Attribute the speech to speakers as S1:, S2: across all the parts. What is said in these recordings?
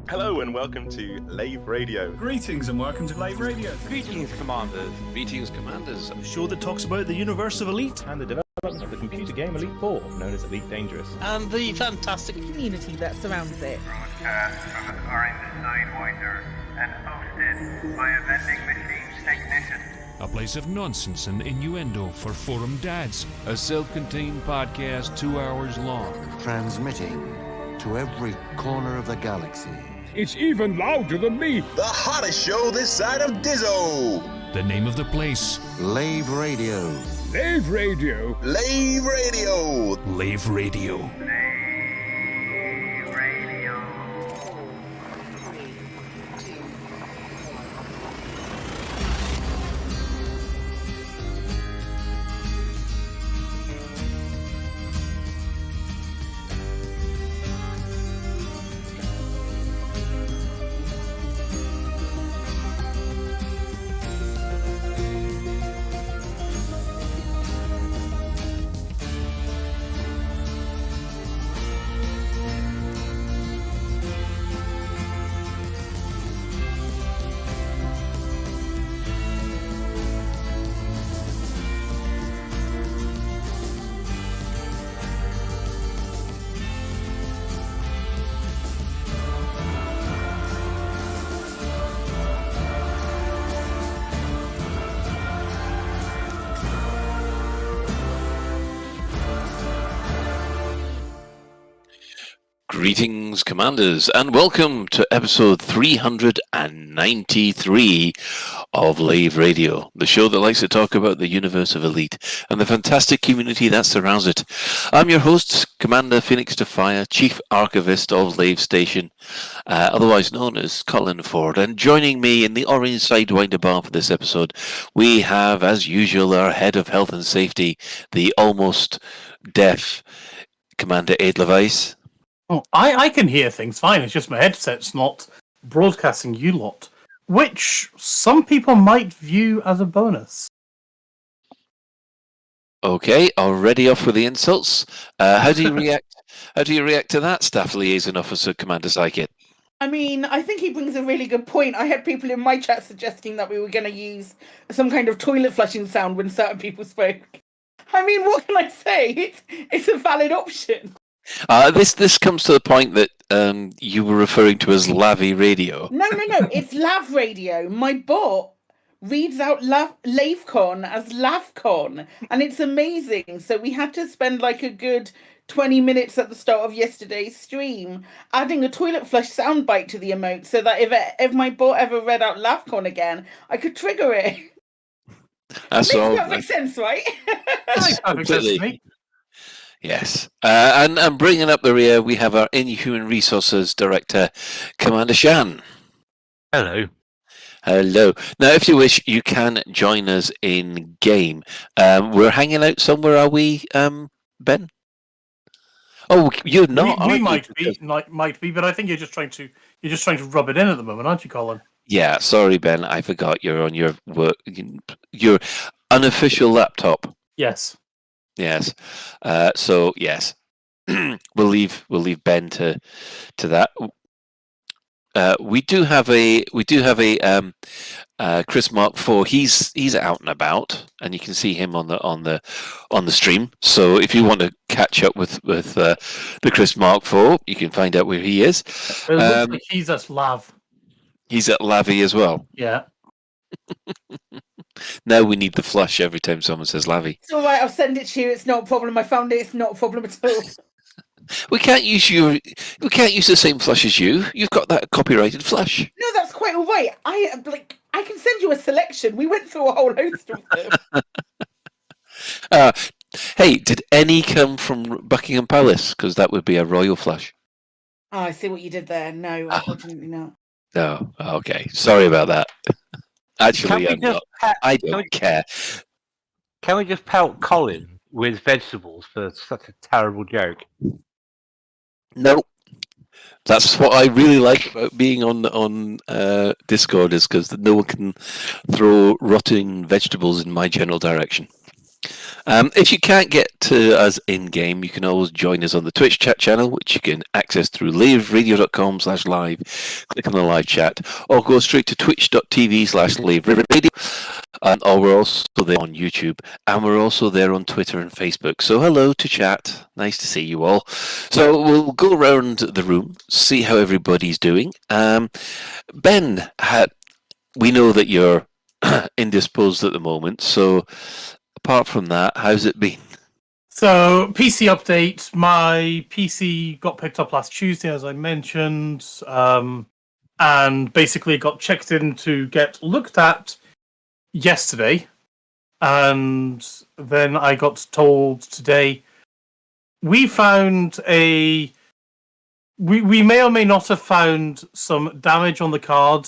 S1: Hello and welcome to Lave Radio.
S2: Greetings and welcome to Lave Radio.
S3: Greetings, Commanders.
S4: Greetings, Commanders.
S2: The show that talks about the universe of Elite.
S1: And the development of the computer game Elite 4, known as Elite Dangerous.
S3: And the fantastic
S5: community that surrounds it.
S6: Broadcast from an orange Sidewinder and hosted by a vending machine technician.
S7: A place of nonsense and innuendo for forum dads.
S4: A self-contained podcast 2 hours long.
S8: Transmitting to every corner of the galaxy.
S7: It's even louder than me.
S9: The hottest show this side of Dizzo.
S7: The name of the place.
S8: Lave Radio.
S7: Lave Radio.
S9: Lave Radio.
S7: Lave Radio.
S4: Greetings, Commanders, and welcome to episode 393 of Lave Radio, the show that likes to talk about the universe of Elite and the fantastic community that surrounds it. I'm your host, Commander Phoenix Defire, Chief Archivist of Lave Station, otherwise known as Colin Ford, and joining me in the orange Sidewinder bar for this episode, we have, as usual, our Head of Health and Safety, the almost deaf Commander Aid Levice.
S2: Oh, I can hear things fine. It's just my headset's not broadcasting you lot, which some people might view as a bonus.
S4: Okay, already off with the insults. How do you react? How do you react to that, Staff Liaison Officer Commander Psychic?
S5: I mean, I think he brings a really good point. I had people in my chat suggesting that we were going to use some kind of toilet flushing sound when certain people spoke. I mean, what can I say? It's a valid option.
S4: This comes to the point that you were referring to as Lave Radio.
S5: No. It's Lave Radio. My bot reads out LaveCon as LavCon, and it's amazing. So we had to spend like a good 20 minutes at the start of yesterday's stream adding a toilet flush soundbite to the emote so that if my bot ever read out LavCon again, I could trigger it.
S4: That's all.
S5: That makes perfect sense, right?
S2: That makes perfect sense to me.
S4: Yes. And bringing up the rear, we have our Inhuman Resources Director, Commander Shan.
S3: Hello.
S4: Hello. Now, if you wish, you can join us in game. We're hanging out somewhere, are we, Ben? Oh, you're not.
S2: We might be, but I think you're just trying to rub it in at the moment, aren't you, Colin?
S4: Yeah. Sorry, Ben. I forgot you're on your your unofficial laptop.
S2: Yes.
S4: Yes. So yes, we'll leave Ben to that. We do have a Chris Mark IV. He's out and about, and you can see him on the stream. So if you want to catch up with the Chris Mark IV, you can find out where he is.
S2: It looks like he's at Lav.
S4: He's at Lavi as well.
S2: Yeah.
S4: Now we need the flush every time someone says Lavi.
S5: It's all right. I'll send it to you. It's not a problem. I found it. It's not a problem at all.
S4: We can't use the same flush as you. You've got that copyrighted flush.
S5: No, that's quite all right. I can send you a selection. We went through a whole host of them.
S4: Hey, did any come from Buckingham Palace? Because that would be a royal flush.
S5: Oh, I see what you did there. No, unfortunately not.
S4: No, okay. Sorry about that. Actually, I'm not. I don't care.
S3: Can we just pelt Colin with vegetables for such a terrible joke?
S4: No. That's what I really like about being on Discord, is because no one can throw rotting vegetables in my general direction. If you can't get to us in-game, you can always join us on the Twitch chat channel, which you can access through laveradio.com/live. Click on the live chat, or go straight to twitch.tv/laveradio. Or we're also there on YouTube, and we're also there on Twitter and Facebook. So hello to chat. Nice to see you all. So we'll go around the room, see how everybody's doing. Ben, we know that you're indisposed at the moment, so apart from that, how's it been?
S2: So, PC update. My PC got picked up last Tuesday, as I mentioned, and basically got checked in to get looked at yesterday. And then I got told today, we found we may or may not have found some damage on the card.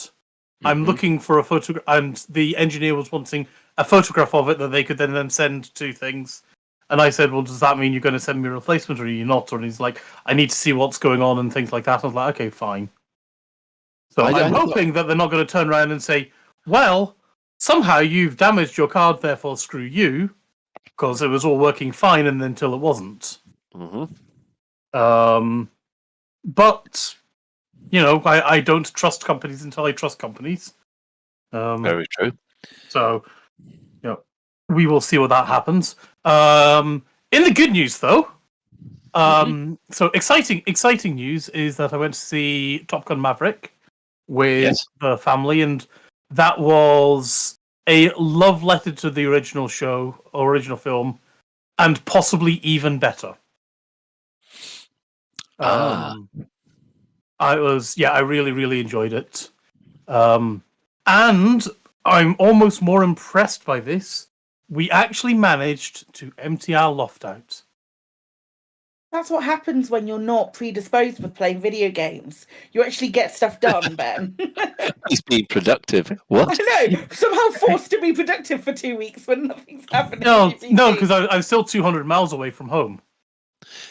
S2: I'm looking for a photograph, and the engineer was wanting a photograph of it that they could then send to things. And I said, well, does that mean you're going to send me a replacement, or are you not? And he's like, I need to see what's going on and things like that. I was like, okay, fine. So I'm hoping that they're not going to turn around and say, well, somehow you've damaged your card, therefore screw you, because it was all working fine and until it wasn't. But, you know, I don't trust companies until I trust companies.
S4: Very true.
S2: So, you know, we will see what that happens. In the good news, though, so exciting news is that I went to see Top Gun Maverick with the family, and that was a love letter to the original film, and possibly even better. I really, really enjoyed it. And I'm almost more impressed by this. We actually managed to empty our loft out.
S5: That's what happens when you're not predisposed with playing video games. You actually get stuff done, Ben.
S4: He's being productive. What?
S5: I know. Somehow forced to be productive for 2 weeks when nothing's happening.
S2: No, because I'm still 200 miles away from home.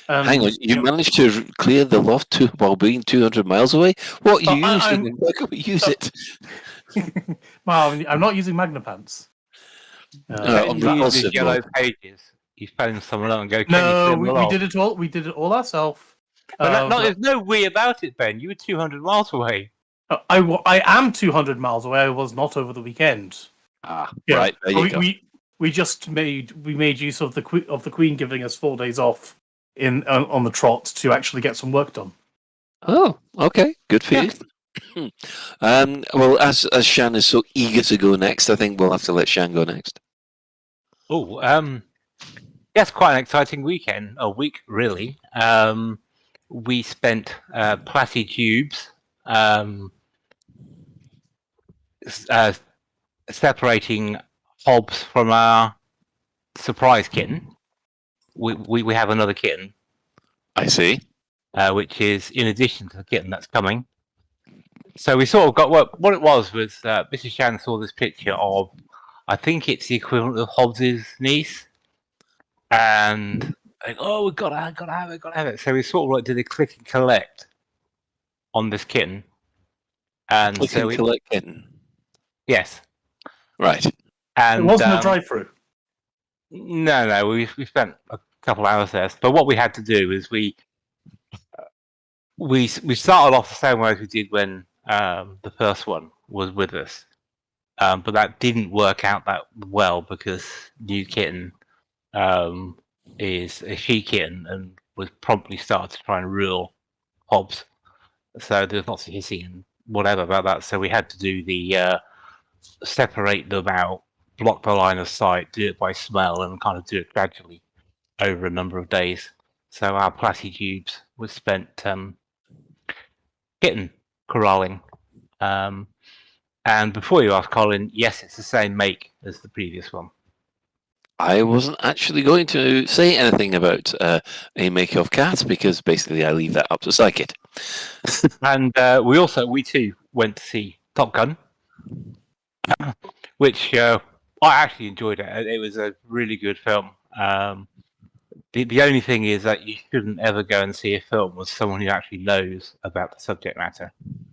S4: Hang on, you managed to clear the loft while being 200 miles away? What are you using? Why can't we use it?
S2: Well, I'm not using Magnapants.
S3: On the yellow pages, you found someone else and go.
S2: No, we did it all. We did it all ourselves.
S3: There's no we about it, Ben. You were 200 miles away.
S2: I am 200 miles away. I was not over the weekend.
S4: Right. There you go.
S2: We just made use of the Queen giving us 4 days off on the trot to actually get some work done.
S4: Oh, okay. Good for you. Well, as Shan is so eager to go next, I think we'll have to let Shan go next.
S3: Oh, yes, quite an exciting week, really. We spent platitubes separating Hobbs from our surprise kitten. We have another kitten.
S4: I see.
S3: Which is in addition to the kitten that's coming. So we sort of got what it was Mrs. Shan saw this picture of, I think it's the equivalent of Hobbs's niece, and like, oh, we've got to have it. So we sort of did a click and collect on this kitten, and
S4: click and collect kitten.
S3: Yes,
S4: right.
S2: And it wasn't a drive-through.
S3: No, we spent a couple hours there. But what we had to do is we started off the same way as we did when the first one was with us, but that didn't work out that well because new kitten is a she kitten and was promptly started to try and rule Hobbs. So there's lots of hissing and whatever about that. So we had to do the separate them out, block the line of sight, do it by smell, and kind of do it gradually over a number of days. So our platitubes was spent kitten corralling. And before you ask, Colin, yes, it's the same make as the previous one.
S4: I wasn't actually going to say anything about a make of cat because basically I leave that up to Psychic.
S3: And we too went to see Top Gun, which I actually enjoyed it. It was a really good film. The only thing is that you shouldn't ever go and see a film with someone who actually knows about the subject matter.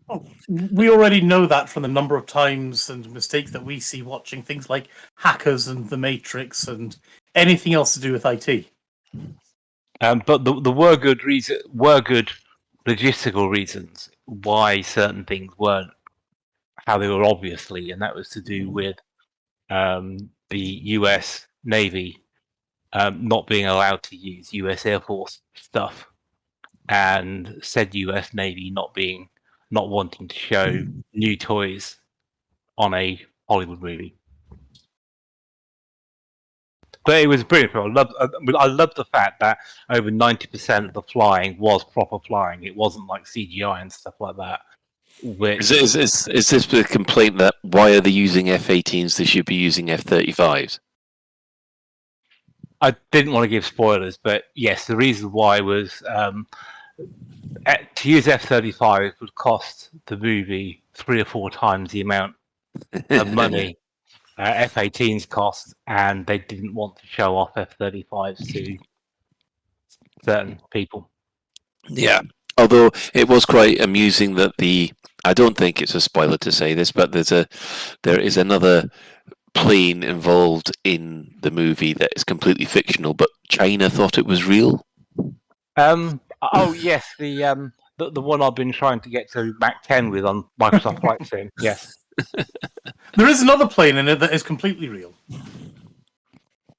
S2: Oh, we already know that from the number of times and mistakes that we see watching things like Hackers and The Matrix and anything else to do with IT.
S3: But there were good logistical reasons why certain things weren't how they were, obviously, and that was to do with the U.S. Navy not being allowed to use U.S. Air Force stuff, and said U.S. Navy not wanting to show new toys on a Hollywood movie. But it was brilliant. I love the fact that over 90% of the flying was proper flying. It wasn't like CGI and stuff like that. Which
S4: Is this the complaint that why are they using F-18s? They should be using F-35s.
S3: I didn't want to give spoilers, but yes, the reason why was to use F-35 would cost the movie 3 or 4 times the amount of money F-18s cost, and they didn't want to show off F-35s to certain people.
S4: Yeah, although it was quite amusing that I don't think it's a spoiler to say this, but there is another plane involved in the movie that is completely fictional, but China thought it was real.
S3: Oh yes, the one I've been trying to get to Mach 10 with on Microsoft Flight Sim. Yes.
S2: There is another plane in it that is completely real.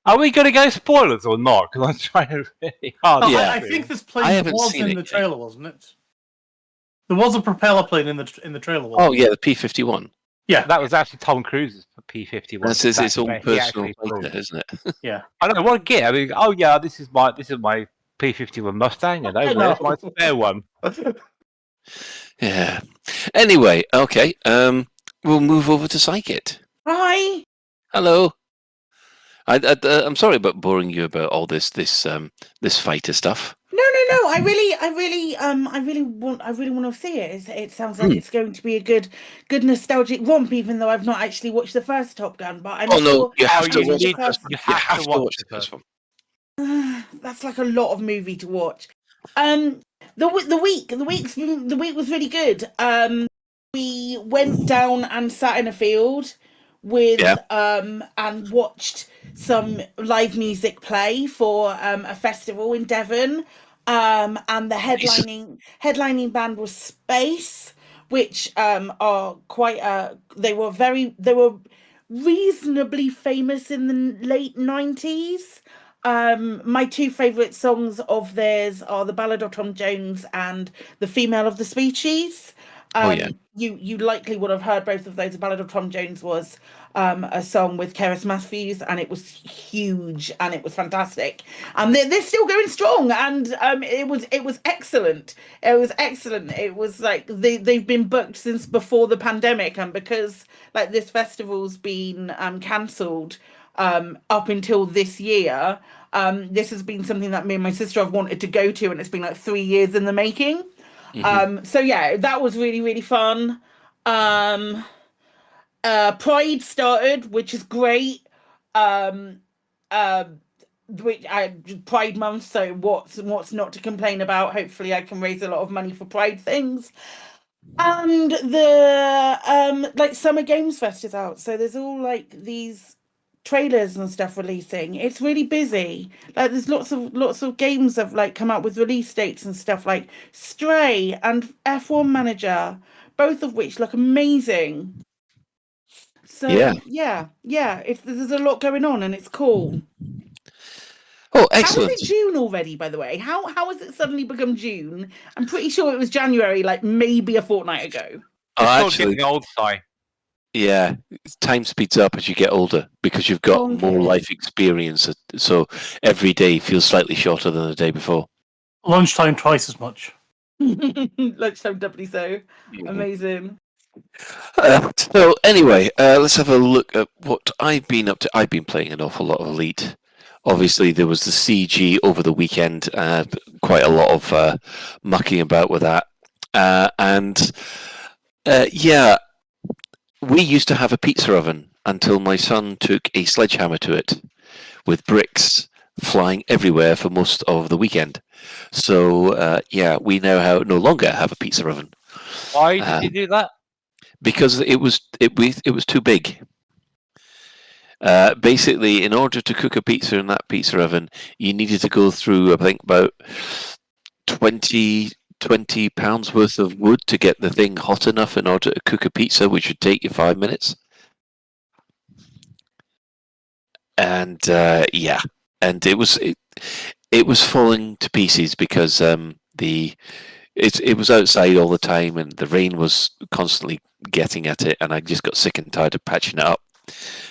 S3: Are we going to go spoilers or not? Because I'm trying really hard.
S2: I think this plane was in the trailer, wasn't it? There was a propeller plane in the trailer. Wasn't
S4: Oh yeah, the P-51.
S2: Yeah,
S3: that was actually Tom Cruise's P-51.
S4: That's his own personal fighter, isn't it?
S2: Yeah.
S3: I don't know what to get. I mean, oh yeah, this is my P-51 Mustang, and there's my spare one.
S4: Yeah. Anyway, okay. We'll move over to Psychit.
S5: Hi.
S4: Hello. I'm sorry about boring you about all this fighter stuff.
S5: No. I really want to see it. It sounds like it's going to be a good nostalgic romp, even though I've not actually watched the first Top Gun. But I'm sure
S4: you have to watch
S3: the
S4: the first one. You have to watch the first one.
S5: That's like a lot of movie to watch. The week was really good. We went down and sat in a field with and watched some live music play for a festival in Devon. And the headlining band was Space, which are quite they were reasonably famous in the late 90s. My 2 favourite songs of theirs are The Ballad of Tom Jones and The Female of the Species. You likely would have heard both of those. The Ballad of Tom Jones was a song with Keris Matthews, and it was huge and it was fantastic. And they're still going strong, and it was excellent. It was excellent. It was like they've been booked since before the pandemic, and because like this festival's been cancelled up until this year, this has been something that me and my sister have wanted to go to, and it's been like 3 years in the making. So yeah, that was really, really fun. Pride started, which is great. Pride Month, so what's not to complain about? Hopefully I can raise a lot of money for Pride things. And the like Summer Games Fest is out, so there's all like these trailers and stuff releasing. It's really busy. Like there's lots of games have like come out with release dates and stuff, like Stray and F1 Manager, both of which look amazing. So yeah, there's a lot going on and it's cool.
S4: Oh, excellent.
S5: How is it June already, by the way? How has it suddenly become June? I'm pretty sure it was January, like maybe a fortnight ago.
S4: Oh, actually,
S3: the old side.
S4: Yeah, time speeds up as you get older because you've got more life experience. So every day feels slightly shorter than the day before.
S2: Lunchtime twice as much.
S5: Lunchtime doubly so. Amazing.
S4: So anyway, let's have a look at what I've been up to. I've been playing an awful lot of Elite. Obviously, there was the CG over the weekend. Quite a lot of mucking about with that. We used to have a pizza oven until my son took a sledgehammer to it with bricks flying everywhere for most of the weekend. So, we now no longer have a pizza oven.
S3: Why did you do that?
S4: Because it was too big. Basically, in order to cook a pizza in that pizza oven, you needed to go through, I think, about 20 pounds worth of wood to get the thing hot enough in order to cook a pizza, which would take you 5 minutes. And yeah, and it was falling to pieces because it was outside all the time, and the rain was constantly getting at it, and I just got sick and tired of patching it up.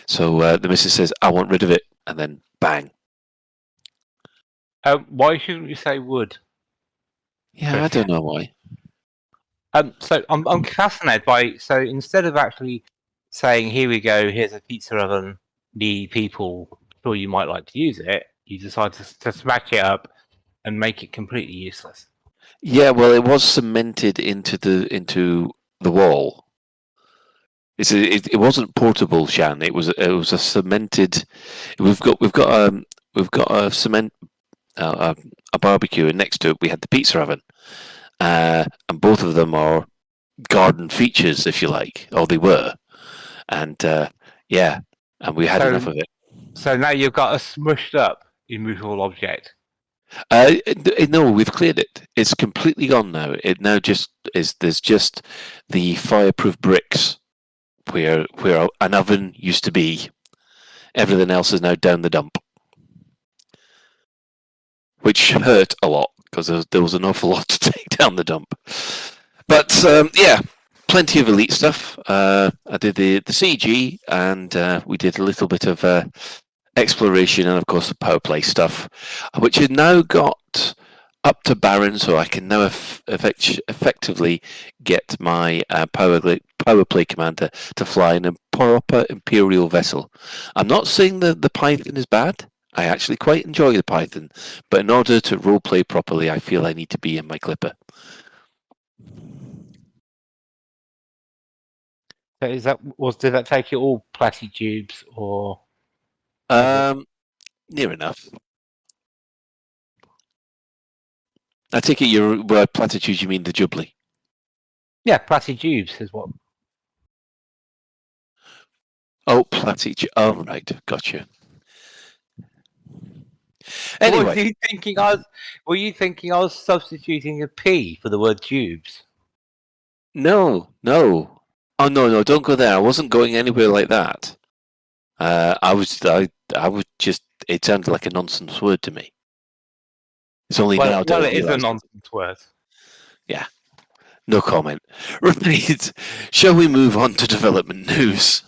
S4: So the missus says, "I want rid of it," and then bang.
S3: Why shouldn't you say wood?
S4: Yeah, I don't know why.
S3: So I'm fascinated by. So instead of actually saying, "Here we go, here's a pizza oven, the people sure you might like to use it," you decide to smash it up and make it completely useless.
S4: Yeah, well, it was cemented into the wall. It wasn't portable, Shan. It was a cemented. We've got a cement a barbecue, and next to it we had the pizza oven, and both of them are garden features, if you like, or they were, and yeah, and we had enough of it.
S3: So now you've got a smushed up immovable object.
S4: No, we've cleared it. It's completely gone now. It now just is. There's just the fireproof bricks where an oven used to be. Everything else is now down the dump, which hurt a lot because there was an awful lot to take down the dump. But yeah, plenty of Elite stuff. I did the CG, and we did a little bit of exploration, and of course the power play stuff, which has now got up to Baron, so I can now effectively get my power play commander to fly in a proper Imperial vessel. I'm not saying that the Python is bad. I actually quite enjoy the Python, but in order to roleplay properly, I feel I need to be in my Clipper.
S3: So did that take you all platitubes or?
S4: Near enough. I take it by platitudes you mean the Jubilee.
S3: Yeah, platitubes is what.
S4: Oh, platitude. Oh, right, gotcha. Anyway,
S3: Were you thinking I was substituting a P for the word tubes?
S4: No. Oh no! Don't go there. I wasn't going anywhere like that. I would just. It sounded like a nonsense word to me. It's only now.
S3: Well, it is a nonsense word.
S4: Yeah. No comment. Right. Shall we move on to development news?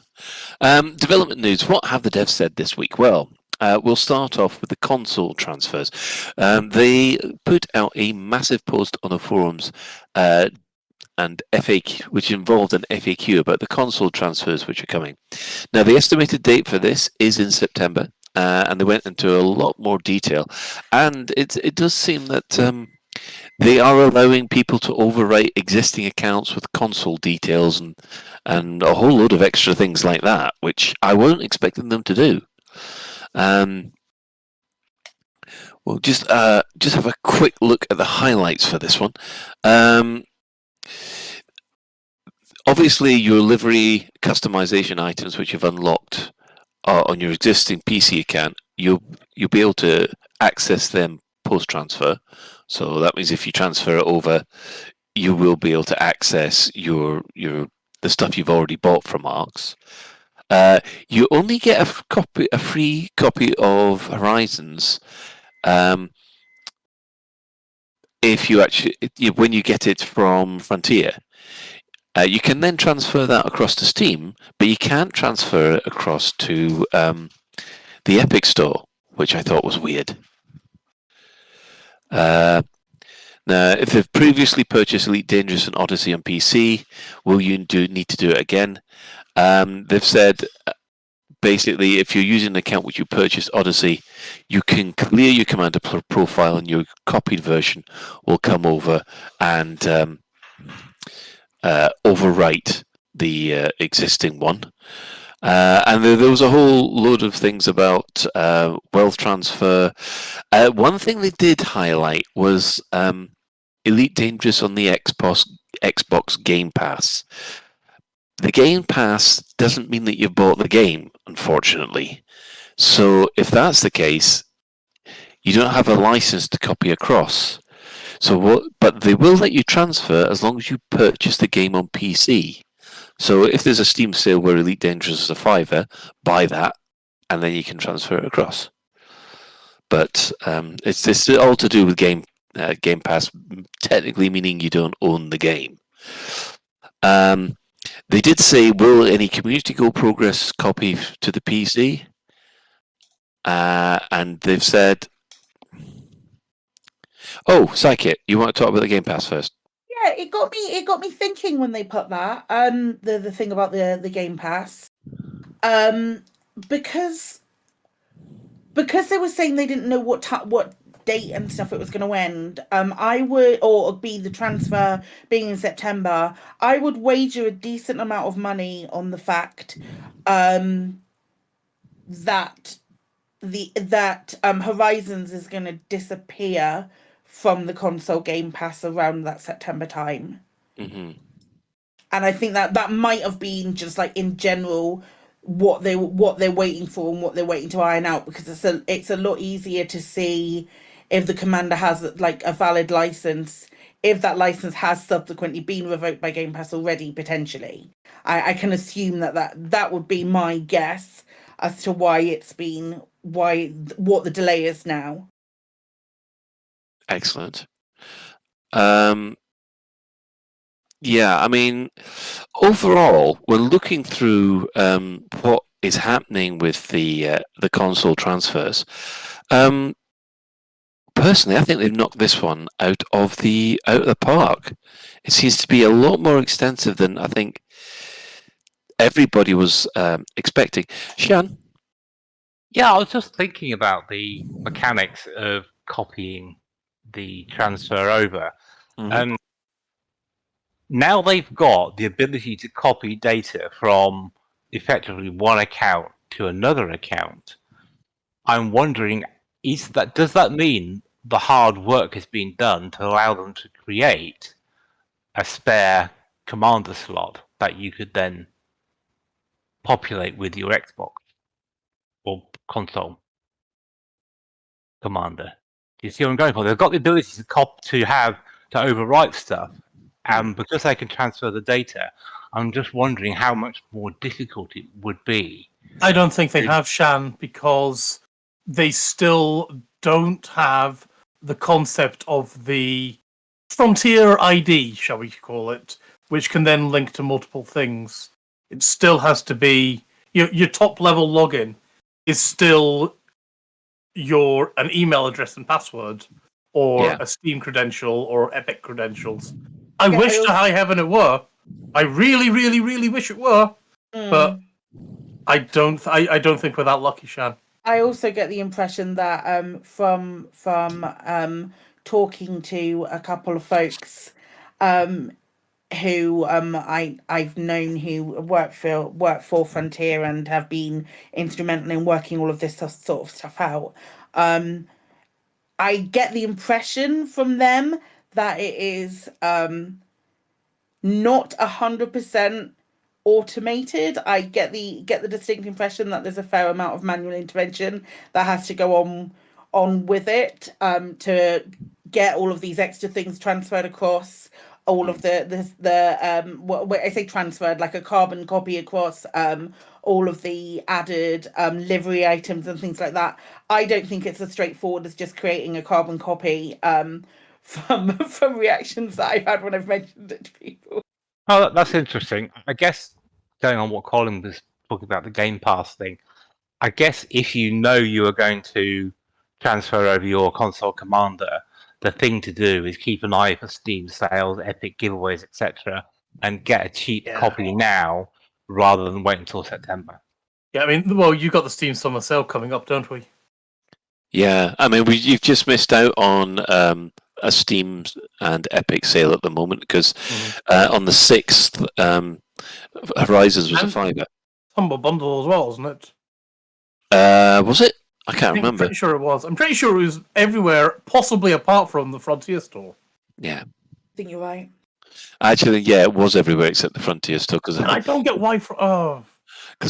S4: Development news. What have the devs said this week? Well, we'll start off with the console transfers. They put out a massive post on the forums and FAQ, which involved an FAQ about the console transfers which are coming. Now, the estimated date for this is in September, and they went into a lot more detail. And it does seem that they are allowing people to overwrite existing accounts with console details and a whole load of extra things like that, which I wasn't expecting them to do. We'll just have a quick look at the highlights for this one. Obviously, your livery customization items which you've unlocked on your existing PC account, you'll be able to access them post-transfer. So that means if you transfer it over, you will be able to access the stuff you've already bought from Arx. You only get a free copy of Horizons when you get it from Frontier. You can then transfer that across to Steam, but you can't transfer it across to the Epic Store, which I thought was weird. Now, if they've previously purchased Elite Dangerous and Odyssey on PC, will you need to do it again? They've said, basically, if you're using an account which you purchased Odyssey, you can clear your Commander profile and your copied version will come over and overwrite the existing one. And there was a whole load of things about wealth transfer. One thing they did highlight was Elite Dangerous on the Xbox Game Pass. the Game Pass doesn't mean that you've bought the game, unfortunately. So if that's the case, you don't have a license to copy across. But they will let you transfer as long as you purchase the game on PC. So if there's a Steam sale where Elite Dangerous is a $5, buy that, and then you can transfer it across. But it's all to do with Game Pass, technically meaning you don't own the game. They did say, will any community go progress copy to the PC? And they've said, oh, Psychic, you want to talk about the Game Pass first?
S5: Yeah, it got me thinking when they put that. The thing about the Game Pass. Because they were saying they didn't know what date and stuff it was going to end. Or be the transfer being in September. I would wager a decent amount of money on the fact that Horizons is going to disappear from the console Game Pass around that September time.
S4: Mm-hmm.
S5: And I think that might have been just like in general what they're waiting for and what they're waiting to iron out, because it's a lot easier to see if the commander has like a valid license, if that license has subsequently been revoked by Game Pass already, potentially. I can assume that would be my guess as to what the delay is now.
S4: Excellent. Yeah, I mean, overall, we're looking through what is happening with the console transfers. Personally, I think they've knocked this one out of the park. It seems to be a lot more extensive than I think everybody was expecting. Shan?
S3: Yeah, I was just thinking about the mechanics of copying the transfer over.
S4: Mm-hmm.
S3: Now they've got the ability to copy data from effectively one account to another account. I'm wondering, does that mean the hard work has been done to allow them to create a spare commander slot that you could then populate with your Xbox or console commander? Do you see what I'm going for? They've got the ability to overwrite stuff, and because they can transfer the data, I'm just wondering how much more difficult it would be.
S2: I don't think they have, Shan, because they still don't have the concept of the Frontier ID, shall we call it, which can then link to multiple things. It still has to be your top level login is still an email address and password, or a Steam credential, or Epic credentials. I wish to high heaven it were. I really, really, really wish it were, but I don't think we're that lucky, Shan.
S5: I also get the impression that from talking to a couple of folks who I've known who work for Frontier and have been instrumental in working all of this sort of stuff out. I get the impression from them that it is not 100% automated. I get the distinct impression that there's a fair amount of manual intervention that has to go on with it to get all of these extra things transferred across, all of what I say transferred, like a carbon copy across, all of the added livery items and things like that. I don't think it's as straightforward as just creating a carbon copy from reactions that I've had when I've mentioned it to people.
S3: Oh, that's interesting. I guess going on what Colin was talking about, the Game Pass thing, I guess if you know you are going to transfer over your console commander, the thing to do is keep an eye for Steam sales, Epic giveaways, etc., and get a cheap copy now rather than wait until September.
S2: Yeah, I mean, well, you've got the Steam Summer Sale coming up, don't we?
S4: Yeah, I mean, you've just missed out on a Steam and Epic sale at the moment, because on the 6th, Horizons was a $5.
S2: Humble Bundle as well, wasn't it?
S4: Was it? I can't remember.
S2: I'm pretty sure it was. I'm pretty sure it was everywhere, possibly apart from the Frontier store.
S4: Yeah.
S5: I think you're right.
S4: Actually, yeah, it was everywhere except the Frontier store because
S2: I don't get why.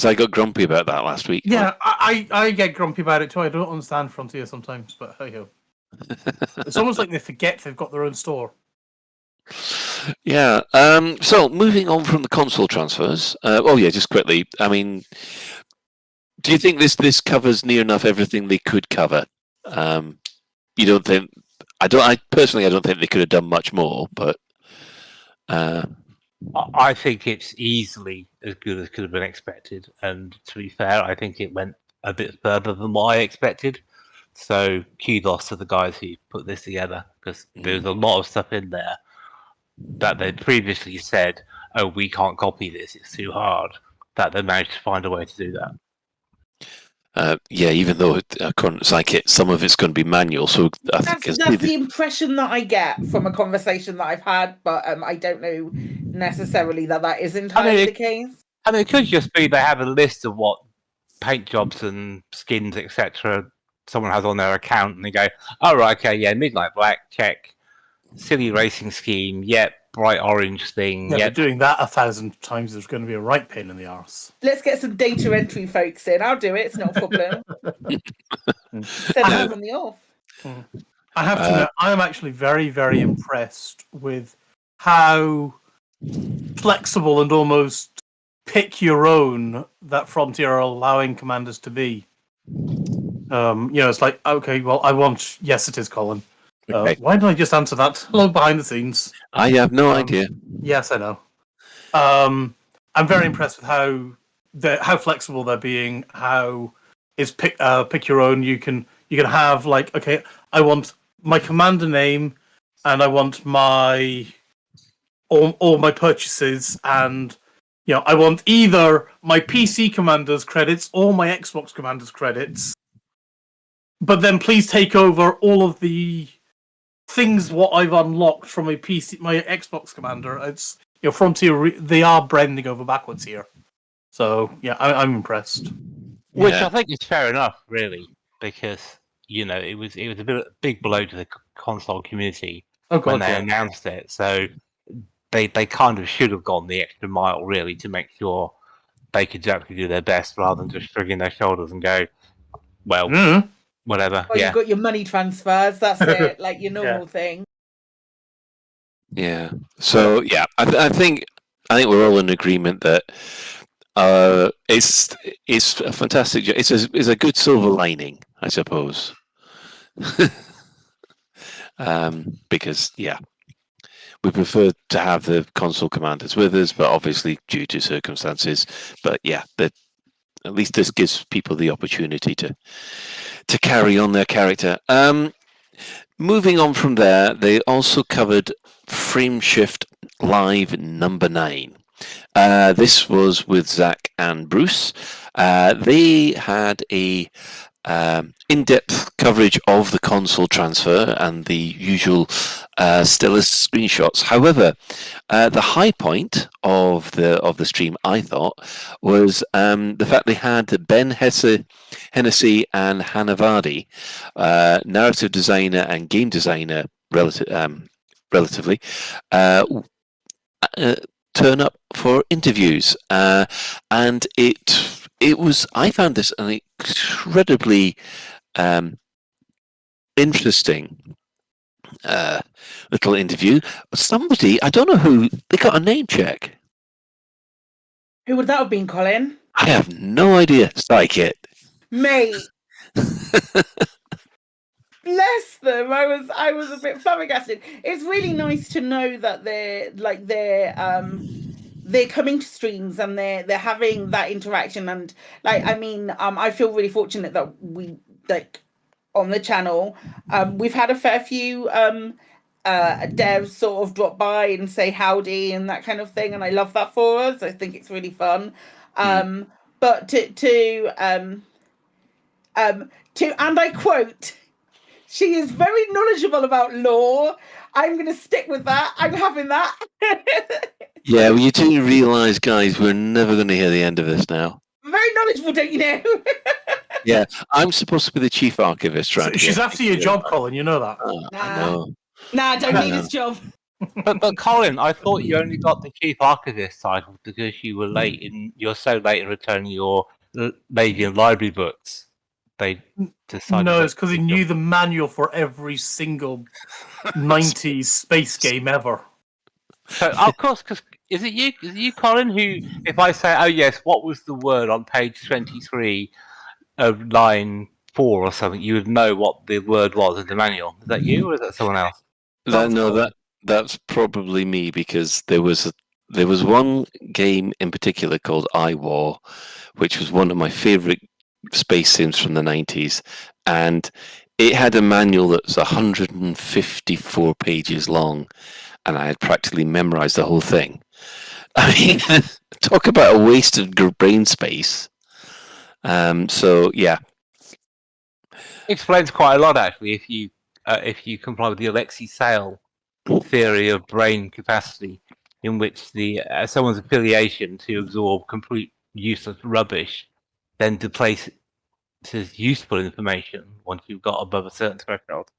S4: I got grumpy about that last week.
S2: Yeah, I get grumpy about it too. I don't understand Frontier sometimes, but hey ho. It's almost like they forget they've got their own store.
S4: Yeah. So moving on from the console transfers. Just quickly. I mean, do you think this covers near enough everything they could cover? You don't think? I personally don't think they could have done much more, but.
S3: I think it's easily as good as could have been expected, and to be fair, I think it went a bit further than what I expected. So kudos to the guys who put this together, because there's a lot of stuff in there that they previously said, "Oh, we can't copy this; it's too hard." That they managed to find a way to do that.
S4: Even though according to Psychic, some of it's going to be manual, so I think
S5: that's the impression that I get from a conversation that I've had, but I don't know necessarily that is entirely the case.
S3: I mean, it could just be they have a list of what paint jobs and skins, etc. someone has on their account, and they go, "Oh, right, okay, yeah, Midnight Black, check. Silly racing scheme, yep. Bright orange thing,
S2: Yeah,
S3: yep."
S2: but doing that 1,000 times is going to be a right pain in the arse.
S5: Let's get some data entry folks in. I'll do it. It's not a problem. Send that from the off.
S2: I have to admit, I am actually very, very impressed with how flexible and almost pick your own that Frontier are allowing commanders to be. It's like, okay, well, I want... Yes, it is, Colin.
S4: Okay.
S2: Why did I just answer that? Hello, behind the scenes.
S4: I have no idea.
S2: Yes, I know. I'm very impressed with how flexible they're being. How is pick your own. You can have like, okay, I want my commander name, and I want my all my purchases, and I want either my PC commander's credits or my Xbox commander's credits. But then please take over all of the things what I've unlocked from my Xbox commander. It's Frontier. They are bending over backwards here. So yeah, I'm impressed.
S3: Which I think is fair enough, really, because it was a big blow to the console community when they announced it. So they kind of should have gone the extra mile, really, to make sure they could actually do their best rather than just shrugging their shoulders and go, well. Whatever.
S5: Well, you've got your money transfers. That's it, like your normal thing.
S4: Yeah. So yeah, I think we're all in agreement that it's a fantastic. It's a good silver lining, I suppose. Because we prefer to have the console commanders with us, but obviously due to circumstances. But at least this gives people the opportunity to carry on their character. Moving on from there, they also covered Frameshift Live number 9. This was with Zach and Bruce. They had a in-depth coverage of the console transfer and the usual stylus screenshots. However, the high point of the stream, I thought, was the fact they had Ben Hennessy and Hannah Vardy, narrative designer and game designer, relatively, turn up for interviews, and it was. I found this an incredibly interesting little interview. Somebody, I don't know who, they got a name check.
S5: Who would that have been, Colin?
S4: I have no idea. Psychic.
S5: Mate. Bless them. I was a bit flabbergasted. It's really nice to know that they're coming to streams and they're having that interaction, and I feel really fortunate that we on the channel we've had a fair few devs sort of drop by and say howdy and that kind of thing, and I love that for us. I think it's really fun. But to and I quote, she is very knowledgeable about lore. I'm going to stick with that. I'm having that.
S4: Yeah, well, you do realise, guys, we're never going to hear the end of this now.
S5: Very knowledgeable, don't you know?
S4: Yeah, I'm supposed to be the chief archivist, right?
S2: She's after your job, Colin. You know that.
S4: I know.
S5: Nah, don't need his job.
S3: But Colin, I thought you only got the chief archivist title because you were late you're so late in returning your Navy and library books. They decided.
S2: No, it's because he knew the manual for every single 90s space game ever.
S3: So of course, because is it you, Colin? Who, if I say, oh yes, what was the word on page 23 of line 4 or something, you would know what the word was in the manual. Is that you or is that someone else?
S4: That's probably me, because there was one game in particular called iWar, which was one of my favorite space sims from the 90s, and it had a manual that's 154 pages long, and I had practically memorized the whole thing. I mean, talk about a waste of brain space. So yeah,
S3: Explains quite a lot actually if you comply with the Alexei Sale theory of brain capacity, in which someone's affiliation to absorb complete useless rubbish then displaces useful information once you've got above a certain threshold.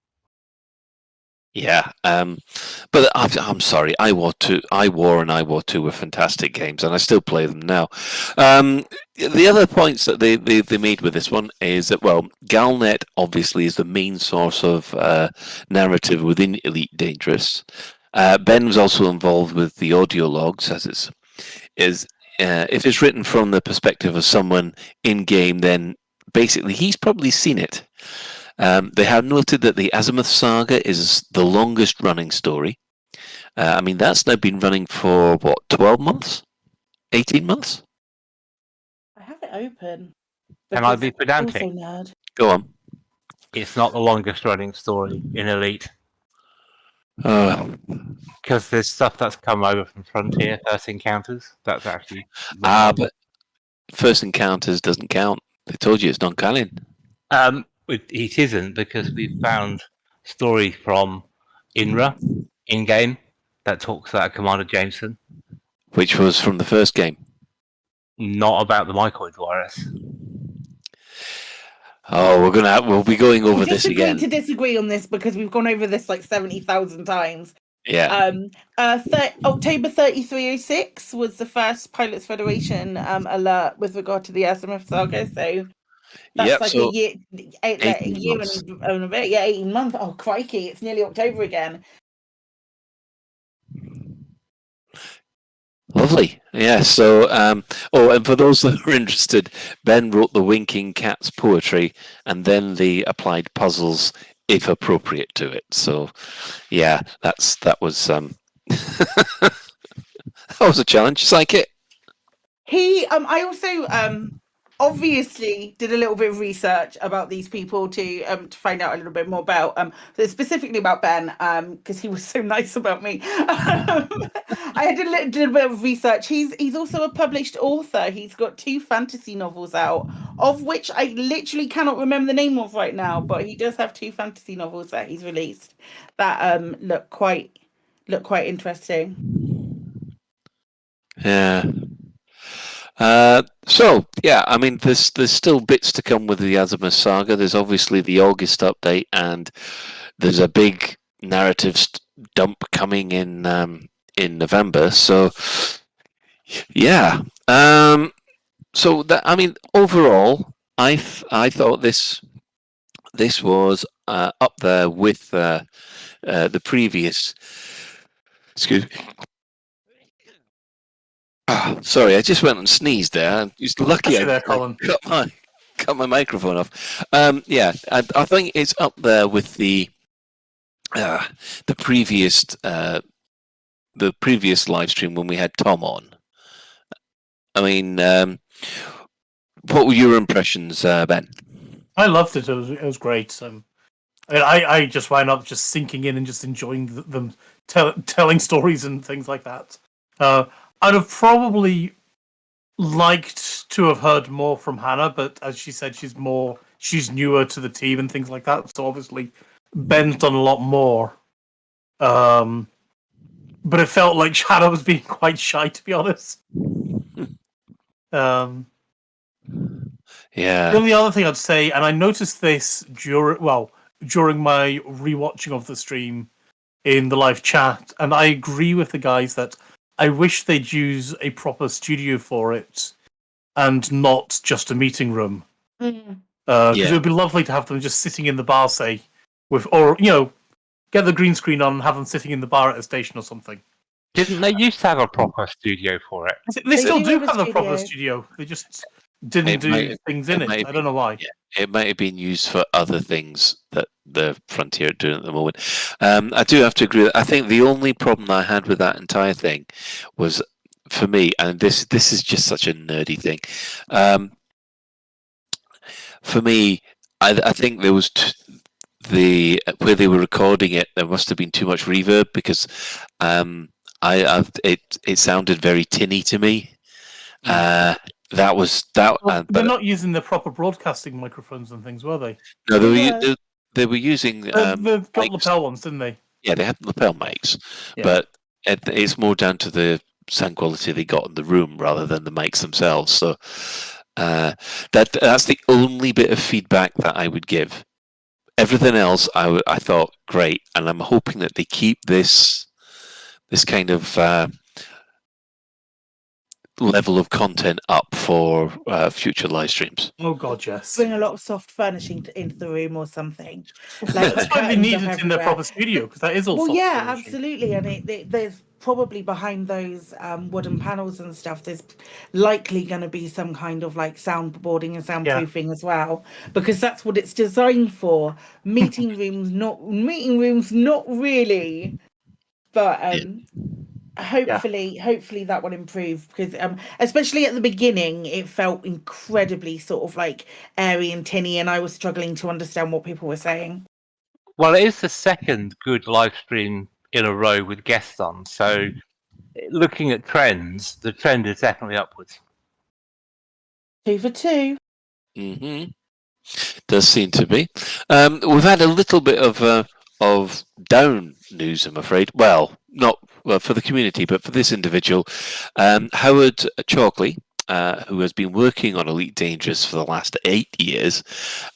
S4: yeah. But I'm sorry, iWar and iWar 2 were fantastic games, and I still play them now. The other points that they made with this one is that, well, Galnet obviously is the main source of narrative within Elite Dangerous. Ben was also involved with the audio logs, as if it's written from the perspective of someone in game, then basically he's probably seen it. They have noted that the Azimuth saga is the longest running story. I mean, that's now been running for, what, 12 months? 18 months?
S5: I have it open.
S3: Can I be
S5: because
S3: pedantic?
S5: I'm also nerd.
S4: Go on.
S3: It's not the longest running story in Elite. Because there's stuff that's come over from Frontier, First Encounters. That's actually...
S4: but First Encounters doesn't count. They told you it's non-canon.
S3: It isn't, because we've found stories from INRA in-game that talks about Commander Jameson.
S4: Which was from the first game.
S3: Not about the mycoid virus.
S4: Oh, we'll be going over this again.
S5: To disagree on this, because we've gone over this like 70,000 times.
S4: Yeah.
S5: October 3306 was the first Pilots Federation alert with regard to the Azimuth saga. So that's a year, a year and a bit. Yeah, 18 months. Oh crikey! It's nearly October again.
S4: Lovely. Yeah. So, and for those that are interested, Ben wrote the Winking Cats poetry, and then they applied puzzles if appropriate to it. So, yeah, that was that was a challenge. Like it.
S5: I also obviously did a little bit of research about these people to find out a little bit more about specifically about Ben, because he was so nice about me. I did a bit of research. He's also a published author. He's got 2 fantasy novels out, of which I literally cannot remember the name of right now, but he does have 2 fantasy novels that he's released that look quite interesting.
S4: Yeah. So yeah, I mean, there's still bits to come with the Azimuth saga. There's obviously the August update, and there's a big narrative dump coming in November. So yeah, so that, I mean, overall, I thought this was up there with the previous. Excuse me. Sorry, I just went and sneezed there. It's lucky I cut my microphone off. Yeah, I think it's up there with the previous live stream when we had Tom on. I mean, what were your impressions, Ben?
S2: I loved it. It was great. I just wound up just sinking in and just enjoying them telling stories and things like that. I'd have probably liked to have heard more from Hannah, but as she said, she's newer to the team and things like that. So obviously, Ben's done a lot more. But it felt like Hannah was being quite shy, to be honest.
S4: Yeah.
S2: The only other thing I'd say, and I noticed this during my rewatching of the stream, in the live chat, and I agree with the guys that I wish they'd use a proper studio for it and not just a meeting room. Because it would be lovely to have them just sitting in the bar, say, or get the green screen on and have them sitting in the bar at a station or something.
S3: Didn't they used to have a proper studio for it?
S2: They still do
S5: have
S2: have
S5: a
S2: a proper
S5: studio.
S2: studio. They just didn't do things in it. I don't know why.
S4: Yeah, it might have been used for other things that the Frontier are doing at the moment. I do have to agree. I think the only problem I had with that entire thing was, for me, and this is just such a nerdy thing. For me, I think there was where they were recording it, there must have been too much reverb because it sounded very tinny to me. That was that.
S2: Well, they're not using the proper broadcasting microphones and things, were they?
S4: No, they were using.
S2: They've got
S4: mics.
S2: lapel ones, didn't they?
S4: Yeah, they had lapel mics,
S2: Yeah.
S4: but it's more down to the sound quality they got in the room rather than the mics themselves. So that's the only bit of feedback that I would give. Everything else, I thought great, and I'm hoping that they keep this kind of level of content up for future live streams.
S2: Oh God, yes.
S5: Bring a lot of soft furnishing into the room or something.
S2: That's why they need it in their proper studio, because that is all.
S5: Well,
S2: soft
S5: yeah,
S2: furnishing.
S5: absolutely, and there's probably behind those wooden panels and stuff. There's likely going to be some kind of like soundboarding and soundproofing as well, because that's what it's designed for. Meeting rooms, not really, but. Hopefully that will improve, because especially at the beginning it felt incredibly sort of like airy and tinny, and I was struggling to understand what people were saying.
S3: Well, it is the second good live stream in a row with guests on, so looking at trends, the trend is definitely upwards.
S5: 2 for 2.
S4: Mm-hmm. Does seem to be. We've had a little bit of down news, I'm afraid. Well, not for the community, but for this individual, Howard Chalkley, who has been working on Elite Dangerous for the last 8 years,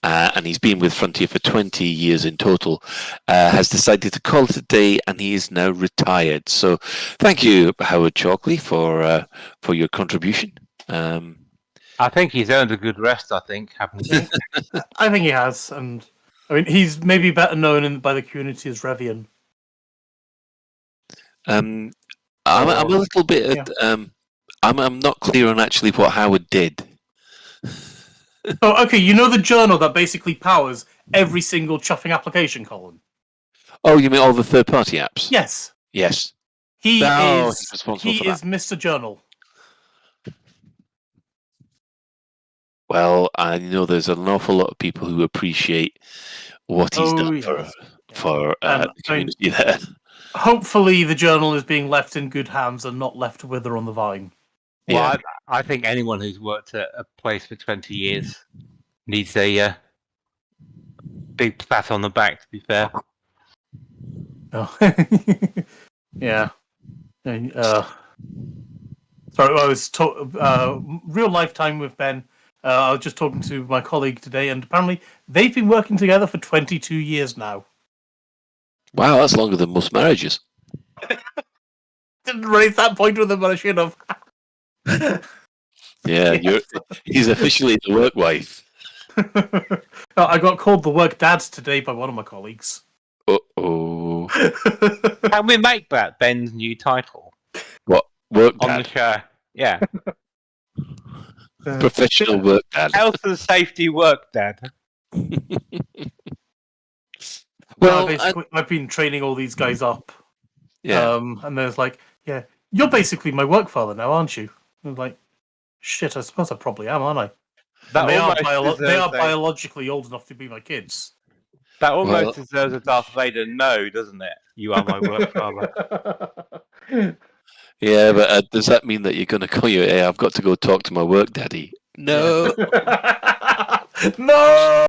S4: and he's been with Frontier for 20 years in total, has decided to call it a day, and he is now retired. So thank you, Howard Chalkley, for your contribution.
S3: I think he's earned a good rest, I think, haven't he?
S2: I think he has, and I mean, he's maybe better known by the community as Revian.
S4: I'm a little bit. I'm not clear on actually what Howard did.
S2: Oh, okay. You know the journal that basically powers every single chuffing application, Colin?
S4: Oh, you mean all the third-party apps?
S2: Yes.
S4: Yes.
S2: He
S4: he's responsible for that.
S2: is Mr. Journal.
S4: Well, I know there's an awful lot of people who appreciate what he's done for the community there.
S2: Hopefully, the journal is being left in good hands and not left to wither on the vine.
S3: Well, I think anyone who's worked at a place for 20 years needs a big pat on the back, to be fair.
S2: Oh. Yeah. Sorry, I was real lifetime with Ben. I was just talking to my colleague today, and apparently they've been working together for 22 years now.
S4: Wow, that's longer than most marriages.
S2: Didn't raise that point with him, but I should have.
S4: Yeah, he's officially the work wife.
S2: I got called the work dad today by one of my colleagues.
S4: Uh-oh.
S3: Can we make that Ben's new title?
S4: What? Work
S3: on
S4: dad?
S3: The show? Yeah.
S4: Professional work dad.
S3: Health and safety work dad.
S2: Well, I've been training all these guys up.
S4: Yeah.
S2: And there's like, yeah, you're basically my work father now, aren't you? I was like, shit, I suppose I probably am, aren't I? They are biologically old enough to be my kids.
S3: That almost deserves a Darth Vader no, doesn't it? You are my work father.
S4: Yeah, but does that mean that you're going to call you, hey, I've got to go talk to my work daddy? No.
S2: No!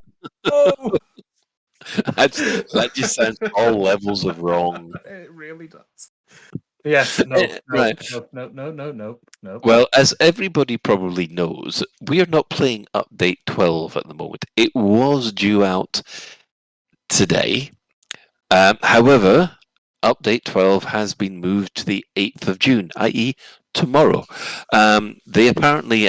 S4: That just sounds all levels of wrong.
S2: It really does. Yes, no,
S4: right.
S2: No.
S4: Well, as everybody probably knows, we are not playing Update 12 at the moment. It was due out today. However, Update 12 has been moved to the 8th of June, i.e. tomorrow. They apparently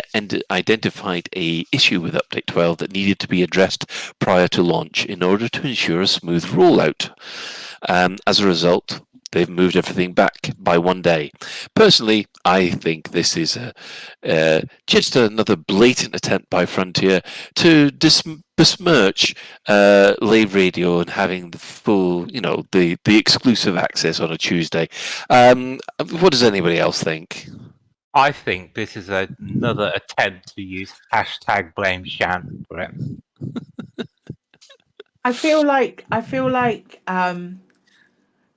S4: identified a issue with Update 12 that needed to be addressed prior to launch in order to ensure a smooth rollout. As a result, they've moved everything back by 1 day. Personally, I think this is just another blatant attempt by Frontier to besmirch Lave Radio and having the full, the exclusive access on a Tuesday. What does anybody else think?
S3: I think this is another attempt to use #blame Shan for it.
S5: I feel like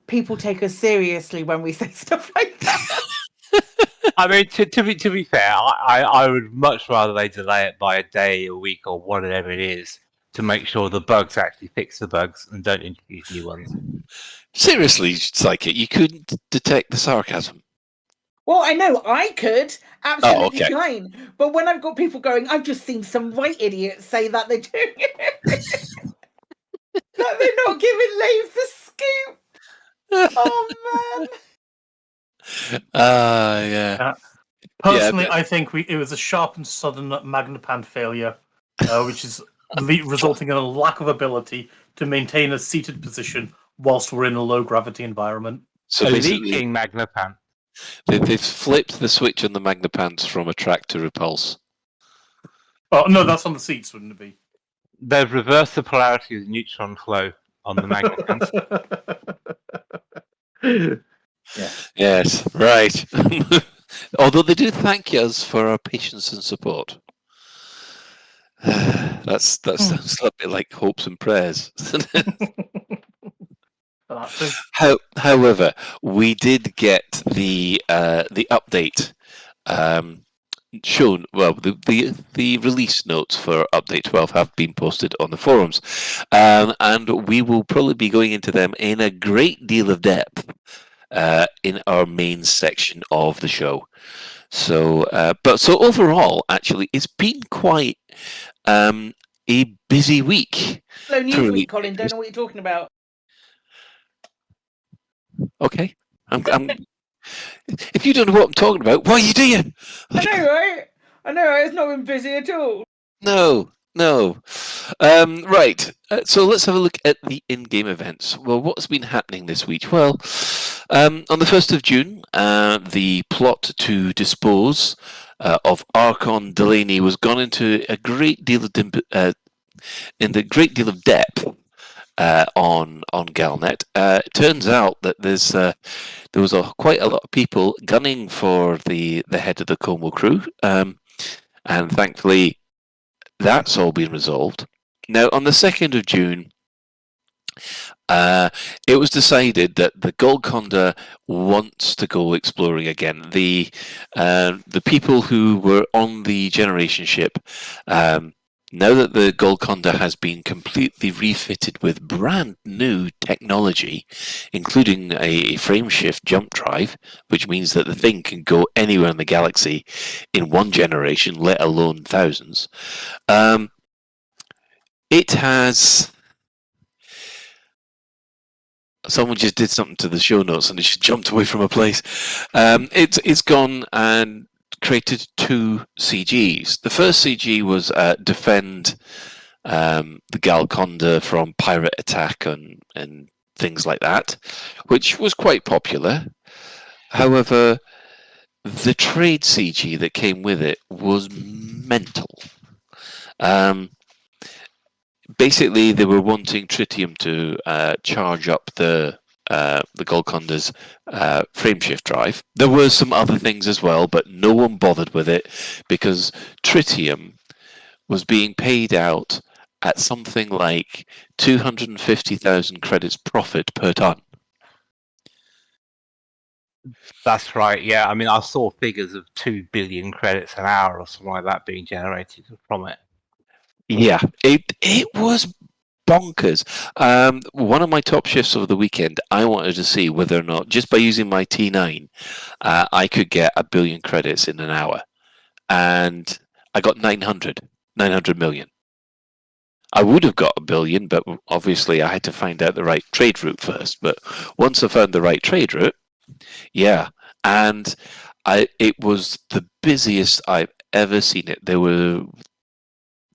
S5: people take us seriously when we say stuff like that.
S3: I mean, to be fair, I would much rather they delay it by a day, a week, or whatever it is to make sure the bugs actually fix the bugs and don't introduce new ones.
S4: Seriously, Psychic, you couldn't detect the sarcasm.
S5: Well, I know I could absolutely
S4: okay.
S5: fine, but when I've got people going, I've just seen some right idiots say that they're doing it, that they're not giving Lave the scoop. Oh man.
S4: Yeah.
S2: Personally, I think it was a sharp and sudden Magnapant failure, which is resulting in a lack of ability to maintain a seated position whilst we're in a low gravity environment.
S4: So
S3: A
S4: basically,
S3: leaking Magnapant.
S4: they've flipped the switch on the Magnapants from attract to repulse.
S2: Oh no, that's on the seats, wouldn't it be?
S3: They've reversed the polarity of the neutron flow on the Magnapant.
S2: Yeah.
S4: Yes, right. Although they do thank us for our patience and support. That sounds a bit like hopes and prayers. However, we did get the update shown. Well, the release notes for Update 12 have been posted on the forums, and we will probably be going into them in a great deal of depth in our main section of the show. So overall, actually, it's been quite a busy week.
S5: Hello, news week, Colin. Don't know what you're talking about.
S4: Okay, I'm if you don't know what I'm talking about, why do you?
S5: I know, right? It's not been busy at all.
S4: No. Right. So let's have a look at the in-game events. Well, what's been happening this week? Well, on the 1st of June, the plot to dispose of Archon Delaney was gone into a great deal of depth on Galnet. It turns out that there was quite a lot of people gunning for the head of the Como crew, and thankfully that's all been resolved. Now, on the 2nd of June, it was decided that the Golconda wants to go exploring again. The people who were on the generation ship, now that the Golconda has been completely refitted with brand new technology, including a frameshift jump drive, which means that the thing can go anywhere in the galaxy in one generation, let alone thousands. It has... Someone just did something to the show notes and it just jumped away from a place. It's gone and created 2 CGs. The first CG was defend the Golconda from pirate attack and things like that, which was quite popular. However, the trade CG that came with it was mental. Basically, they were wanting tritium to charge up the Golconda's frameshift drive. There were some other things as well, but no one bothered with it because tritium was being paid out at something like 250,000 credits profit per ton.
S3: That's right, yeah. I mean, I saw figures of 2 billion credits an hour or something like that being generated from it.
S4: Yeah, it was bonkers. One of my top shifts over the weekend, I wanted to see whether or not, just by using my T9, I could get 1 billion credits in an hour. And I got 900 million. I would have got 1 billion, but obviously I had to find out the right trade route first. But once I found the right trade route, yeah, and it was the busiest I've ever seen it. There were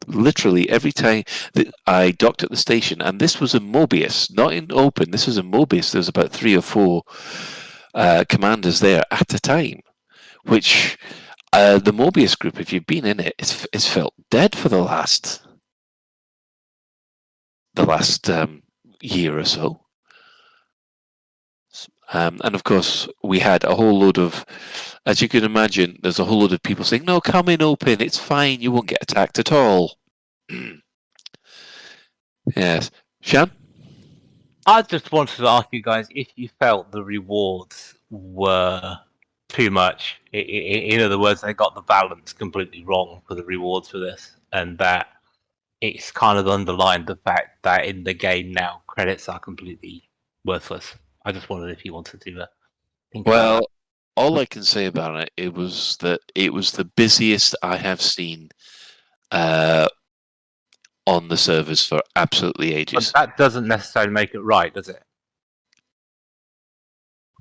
S4: literally every time that I docked at the station, and this was in Mobius, not in open. This was in Mobius. There was about 3 or 4 commanders there at a time, which the Mobius group, if you've been in it, it's felt dead for the last year or so. And of course, we had a whole load of, as you can imagine, there's a whole load of people saying, no, come in open, it's fine, you won't get attacked at all. Yes. Shan?
S3: I just wanted to ask you guys if you felt the rewards were too much. In other words, they got the balance completely wrong for the rewards for this, and that it's kind of underlined the fact that in the game now, credits are completely worthless. I just wondered if you wanted to think about
S4: Well,
S3: that.
S4: all I can say about it, it was the busiest I have seen on the servers for absolutely ages.
S3: But that doesn't necessarily make it right, does it?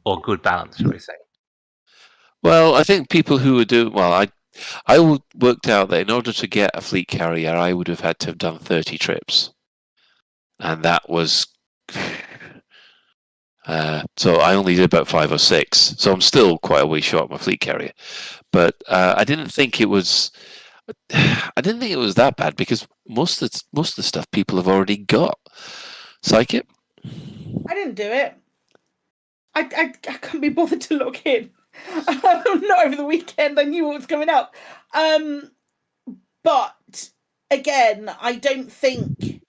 S3: Or good balance, shall we say?
S4: Well, I think people who were doing I worked out that in order to get a fleet carrier, I would have had to have done 30 trips, and that was so I only did about 5 or 6. So I'm still quite a way short of my fleet carrier, but I didn't think it was. I didn't think it was that bad because most of the stuff people have already got. Psychic?
S5: I didn't do it. I couldn't be bothered to log in. Not over the weekend. I knew what was coming up. But again, I don't think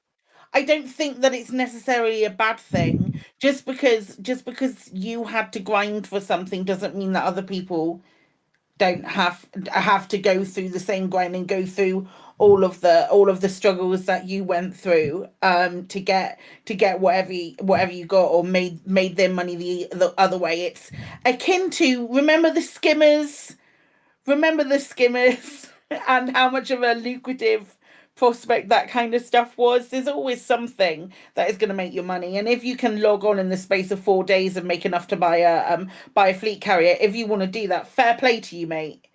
S5: that it's necessarily a bad thing. Just because you had to grind for something doesn't mean that other people don't have to go through the same grind and go through all of the struggles that you went through to get whatever you got, or made their money the other way. It's akin to remember the skimmers and how much of a lucrative prospect that kind of stuff was. There's always something that is going to make your money, and if you can log on in the space of 4 days and make enough to buy a fleet carrier, if you want to do that, fair play to you, mate.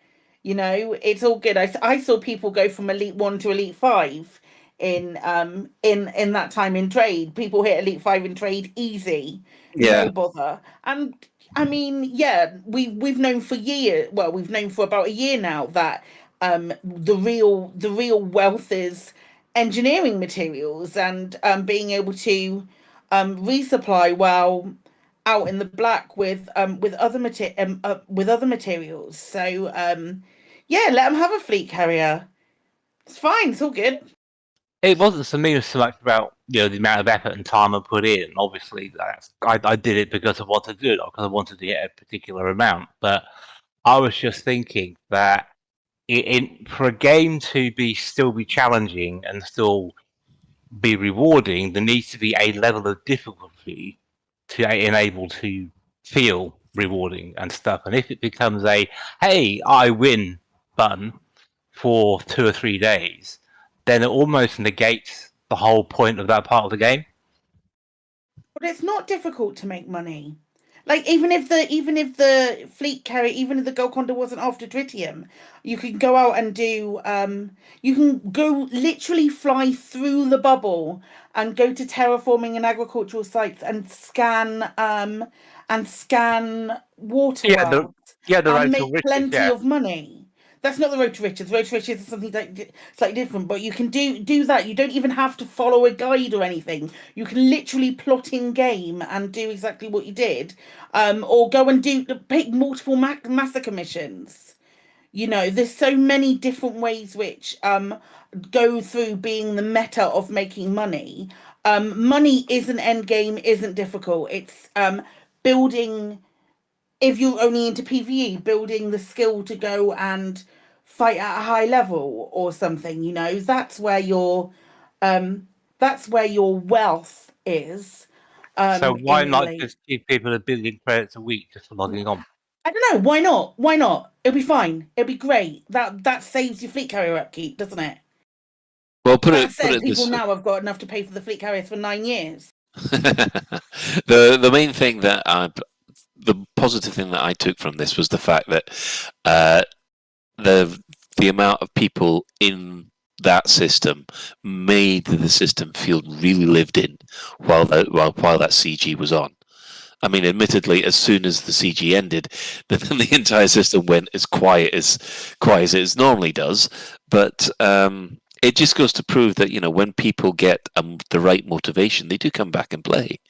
S5: You know, it's all good. I saw people go from Elite 1 to Elite 5 in that time in trade. People hit Elite 5 in trade easy, no bother. And I mean, yeah, we've known for years. Well, we've known for about a year now that the real wealth is engineering materials and being able to resupply while out in the black with other materials. So yeah, let them have a fleet carrier. It's fine. It's all good.
S3: It wasn't for me so much about the amount of effort and time I put in. Obviously, I did it because I wanted to do it, or because I wanted to get a particular amount. But I was just thinking that for a game to still be challenging and still be rewarding, there needs to be a level of difficulty to enable to feel rewarding and stuff. And if it becomes a "hey, I win" button for 2 or 3 days, then it almost negates the whole point of that part of the game.
S5: But it's not difficult to make money. Like even if the fleet carrier, even if the Gold Condor wasn't after tritium, you can go out and do you can go literally fly through the bubble and go to terraforming and agricultural sites and scan water worlds and make plenty of money. That's not the road to riches. Road to riches is something slightly different, but you can do that. You don't even have to follow a guide or anything. You can literally plot in game and do exactly what you did, or go and pick multiple massacre missions. You know, there's so many different ways which go through being the meta of making money. Money isn't end game, isn't difficult. It's building. If you're only into PvE, building the skill to go and fight at a high level or something, that's where your wealth is.
S3: So why
S5: in
S3: not
S5: Elite.
S3: just give people 1 billion credits a week just for logging on?
S5: I don't know, why not? Why not? It'll be fine. It'll be great. That saves your fleet carrier upkeep, doesn't it?
S4: Well, put
S5: That
S4: it
S5: said, people
S4: this way.
S5: now have got enough to pay for the fleet carriers for 9 years.
S4: The main thing the positive thing that I took from this was the fact that the amount of people in that system made the system feel really lived in while that CG was on. I mean, admittedly, as soon as the CG ended, then the entire system went as quiet as it normally does. But it just goes to prove that, you know, when people get the right motivation, they do come back and play.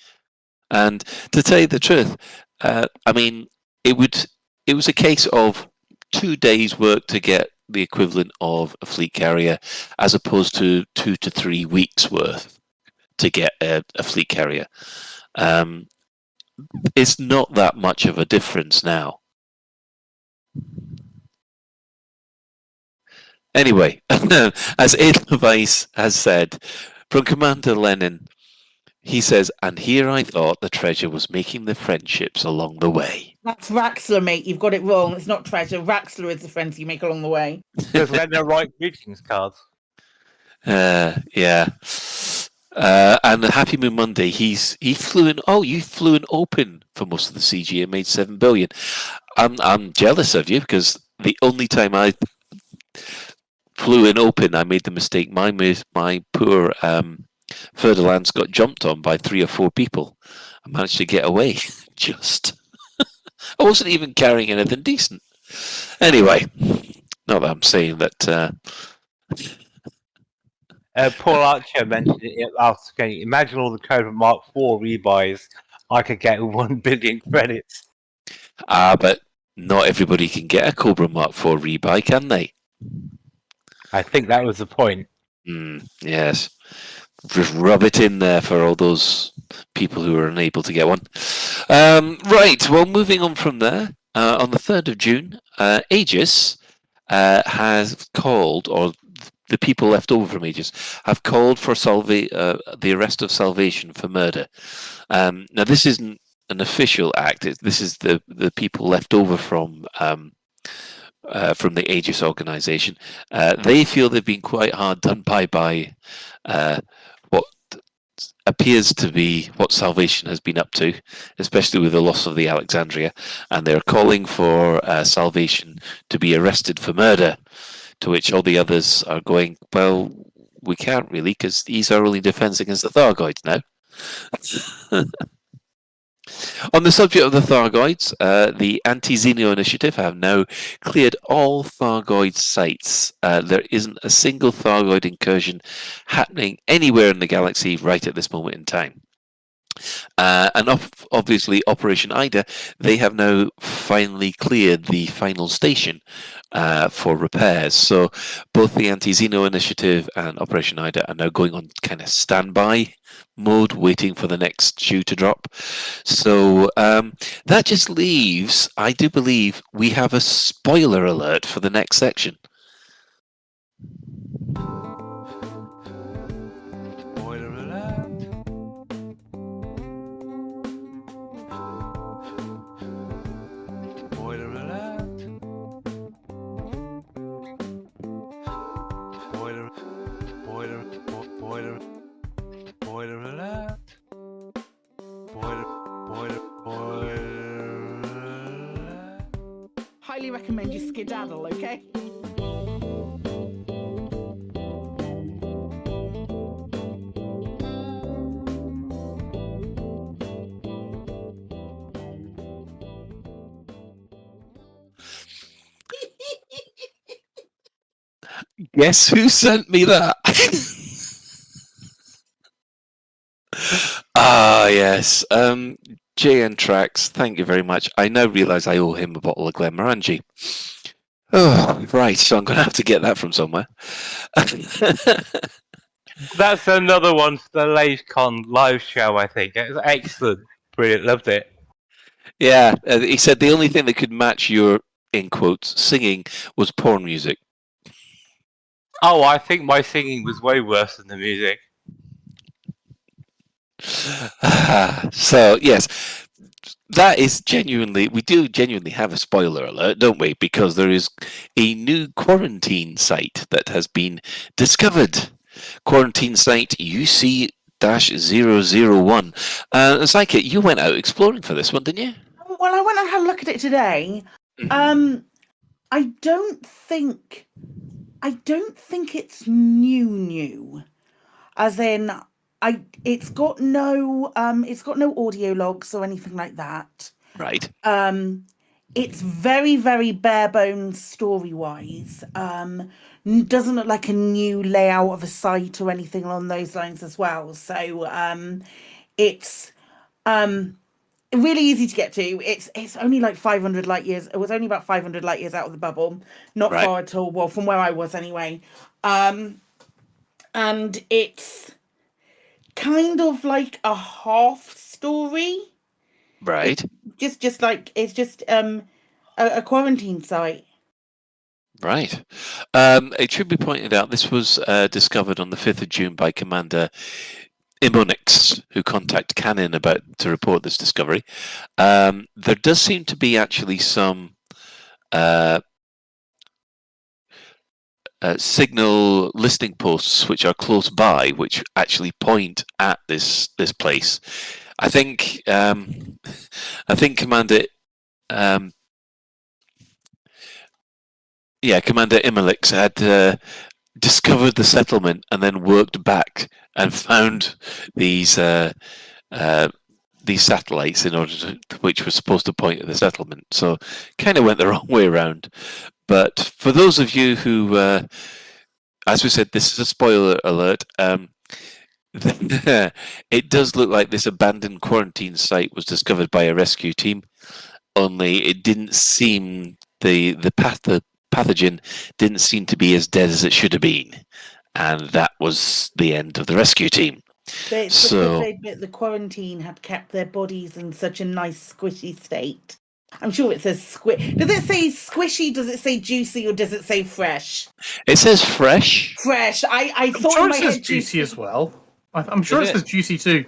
S4: And to tell you the truth, I mean, it was a case of 2 days' work to get the equivalent of a fleet carrier, as opposed to 2 to 3 weeks worth to get a fleet carrier. It's not that much of a difference now. Anyway, as Edelweiss has said, from Commander Lenin, he says, and here I thought the treasure was making the friendships along the way.
S5: That's Raxler, mate. You've got it wrong. It's not treasure. Raxler is the friends you make along the way.
S3: Does Leonard write greetings cards?
S4: Yeah. And Happy Moon Monday, he flew in. Oh, you flew in open for most of the CG and made 7 billion. I'm jealous of you, because the only time I flew in open, I made the mistake. My poor Ferdinand's got jumped on by 3 or 4 people. I managed to get away. Just, I wasn't even carrying anything decent. Anyway, not that I'm saying that.
S3: Paul Archer mentioned it last game. Imagine all the Cobra Mark IV rebuys I could get with 1 billion credits.
S4: But not everybody can get a Cobra Mark IV rebuy, can they?
S3: I think that was the point.
S4: Yes. Just rub it in there for all those people who are unable to get one. Right, well, moving on from there, on the 3rd of June, Aegis has called, or the people left over from Aegis have called for the arrest of Salvation for murder. Now, this isn't an official act. This is the people left over from the Aegis organization. They feel they've been quite hard done by what appears to be what Salvation has been up to, especially with the loss of the Alexandria, and they're calling for Salvation to be arrested for murder, to which all the others are going, well, we can't really, because he's our only defense against the Thargoids now. On the subject of the Thargoids, the Anti-Xeno Initiative have now cleared all Thargoid sites. There isn't a single Thargoid incursion happening anywhere in the galaxy right at this moment in time. And obviously, Operation Ida, they have now finally cleared the final station for repairs. So both the Anti-Xeno Initiative and Operation Ida are now going on kind of standby mode, waiting for the next shoe to drop. So that just leaves, I do believe, we have a spoiler alert for the next section.
S3: Spoiler alert. Spoiler alert. Spoiler alert. Spoiler alert.
S5: Highly recommend you skedaddle, okay?
S4: Guess who sent me that? Yes. JN Tracks, thank you very much. I now realise I owe him a bottle of Glenmorangie. Oh, right. So I'm going to have to get that from somewhere.
S3: That's another one for the LaveCon live show, I think. It was excellent. Brilliant. Loved it.
S4: Yeah. He said the only thing that could match your, in quotes, singing was porn music.
S3: Oh, I think my singing was way worse than the music.
S4: So, yes, that is genuinely, we do genuinely have a spoiler alert, don't we? Because there is a new quarantine site that has been discovered quarantine site UC-001. Psychic, you went out exploring for this one, didn't you?
S5: Well, I went and had a look at it today. I don't think it's new. As in, it's got no audio logs or anything like that.
S4: Right.
S5: It's very, very bare bones story wise. Doesn't look like a new layout of a site or anything along those lines as well. So it's really easy to get to. It's only like 500 light years. It was only about 500 light years out of the bubble, not
S4: Right.
S5: far at all. Well, from where I was anyway. And it's kind of like a half story.
S4: Right.
S5: It's just a quarantine site.
S4: Right. It should be pointed out this was discovered on the 5th of June by Commander Imonix, who contacted Canon to report this discovery. There does seem to be actually some signal listening posts which are close by, which actually point at this place. I think Commander Commander Imonix had discovered the settlement and then worked back and found these satellites which were supposed to point at the settlement. So kind of went the wrong way around. But for those of you who, as we said, this is a spoiler alert. It does look like this abandoned quarantine site was discovered by a rescue team. Only it didn't seem the pathogen didn't seem to be as dead as it should have been, and that was the end of the rescue team.
S5: It's because the quarantine had kept their bodies in such a nice squishy state. I'm sure it says squish. Does it say squishy? Does it say juicy? Or does it say fresh?
S4: It says fresh.
S5: Fresh. I thought
S2: sure
S5: in my
S2: it says
S5: head
S2: juicy as well. I'm sure it says juicy too.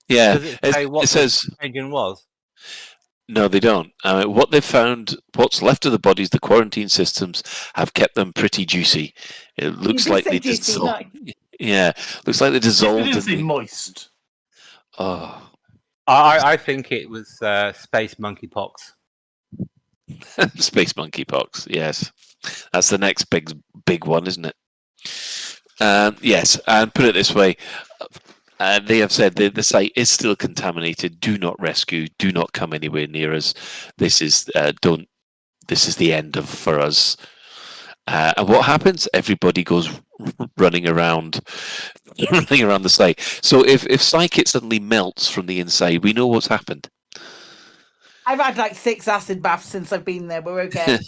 S4: Yeah.
S3: Does it say what the engine was?
S4: No, they don't. What they've found, what's left of the bodies, the quarantine systems have kept them pretty juicy. It looks like they dissolved. Yeah, looks like they dissolved.
S2: It didn't say moist.
S4: Oh,
S3: I think it was space monkeypox.
S4: Space monkeypox. Yes, that's the next big one, isn't it? Yes, and put it this way. They have said the site is still contaminated. Do not rescue. Do not come anywhere near us. This is This is the end for us. And what happens? Everybody goes running around the site. So if Psychic suddenly melts from the inside, we know what's happened.
S5: I've had like 6 acid baths since I've been there. We're okay.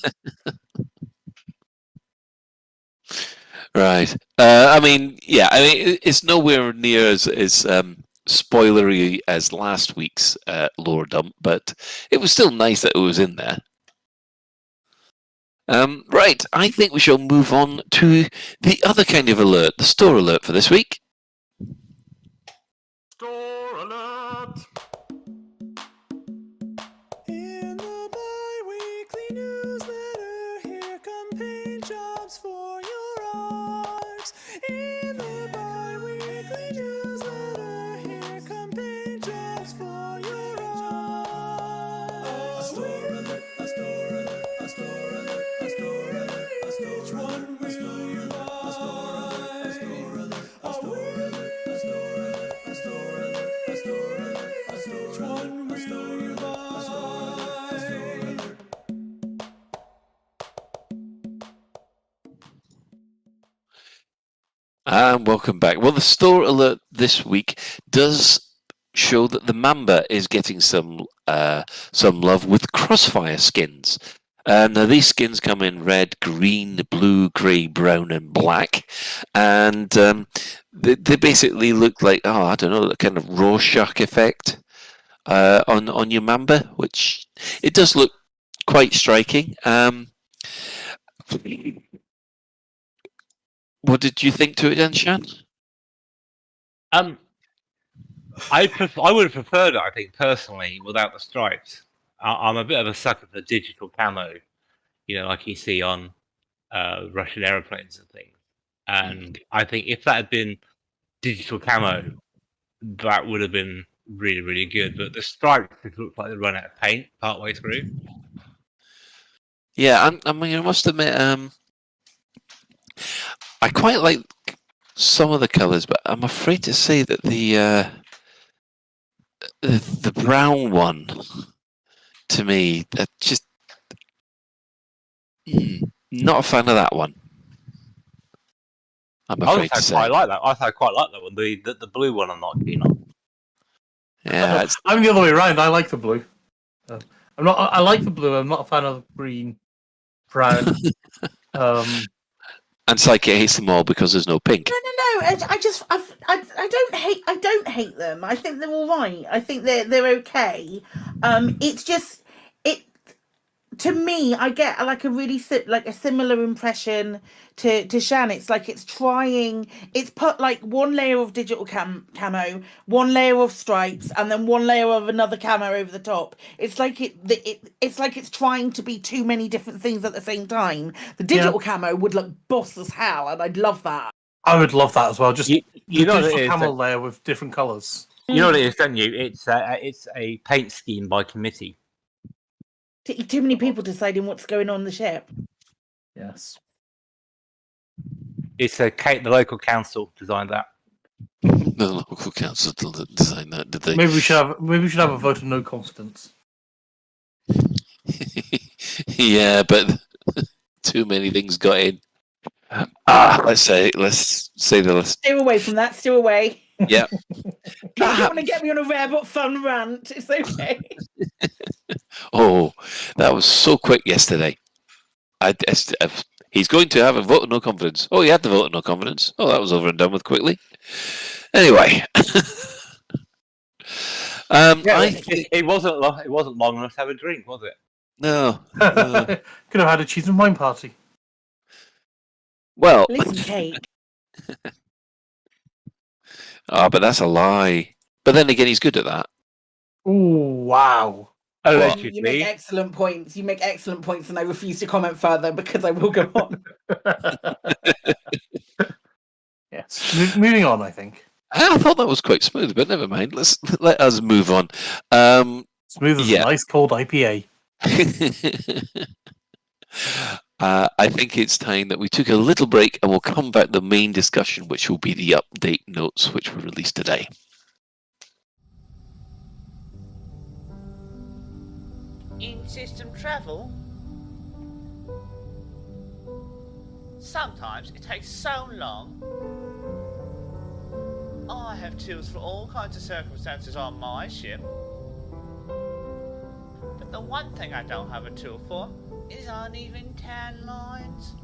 S4: Right. I mean, it's nowhere near as spoilery as last week's lore dump, but it was still nice that it was in there. Right. I think we shall move on to the other kind of alert, the store alert for this week.
S2: Store alert!
S10: In the bi-weekly newsletter, here come paint jobs for your art. In the bi-weekly newsletter, here come paint jobs for your art. A store alert, a store alert, a store alert, a store alert, a store alert. Which one will you buy? A store alert, a store alert, a store alert, a store alert, a store alert, a store alert, a store alert. Which one will you buy?
S4: And welcome back. Well, the store alert this week does show that the Mamba is getting some love with Crossfire skins. Now these skins come in red, green, blue, grey, brown, and black, and they basically look like I don't know, the kind of Rorschach effect on your Mamba, which it does look quite striking. What did you think to it, then, Shan?
S3: I would have preferred it, I think, personally, without the stripes. I'm a bit of a sucker for digital camo, like you see on Russian aeroplanes and things. And I think if that had been digital camo, that would have been really, really good. But the stripes just looked like they run out of paint partway through.
S4: Yeah, I mean, I must admit, I quite like some of the colours, but I'm afraid to say that the brown one, to me, just not a fan of that one. I'm afraid to say.
S3: I like that. I quite like that one. The blue one, I'm not keen on.
S4: Yeah,
S2: I'm the other way around. I like the blue. I'm not. I like the blue. I'm not a fan of green, brown.
S4: And Psyche hates them all because there's no pink.
S5: No. I don't hate them. I think they're all right. I think they're okay. It's just it. To me, I get like a really a similar impression to Shan. It's like it's put like one layer of digital camo, one layer of stripes, and then one layer of another camo over the top. It's like it's like it's trying to be too many different things at the same time. The digital camo would look boss as hell, and I'd love that.
S2: I would love that as well. Just
S3: you know
S2: digital camo layer with different colours.
S3: You know what it is, don't you? It's a paint scheme by committee.
S5: Too many people deciding what's going on the ship.
S2: Yes.
S3: It's the local council designed that.
S4: The local council designed that, did they?
S2: Maybe we should have a vote of no confidence.
S4: Yeah, but too many things got in. Let's say the list.
S5: Steer away from that. Steer away.
S4: Yeah.
S5: You don't want to get me on a rare but fun rant. It's okay.
S4: Oh, that was so quick yesterday. He's going to have a vote of no confidence. Oh, he had the vote of no confidence. Oh, that was over and done with quickly. Anyway.
S3: It wasn't long enough to have a drink, was it?
S4: No.
S2: Could have had a cheese and wine party.
S4: Well.
S5: Listen, cake.
S4: But that's a lie. But then again, he's good at that.
S2: Ooh, wow.
S5: You make excellent points. You make excellent points, and I refuse to comment further because I will go on.
S2: Yes. Moving on, I think.
S4: I thought that was quite smooth, but never mind. Let us move on.
S2: Smooth as a nice cold IPA.
S4: I think it's time that we took a little break and we'll come back to the main discussion, which will be the update notes which were released today.
S11: In-system travel? Sometimes it takes so long. I have tools for all kinds of circumstances on my ship. But the one thing I don't have a tool for is uneven tan lines.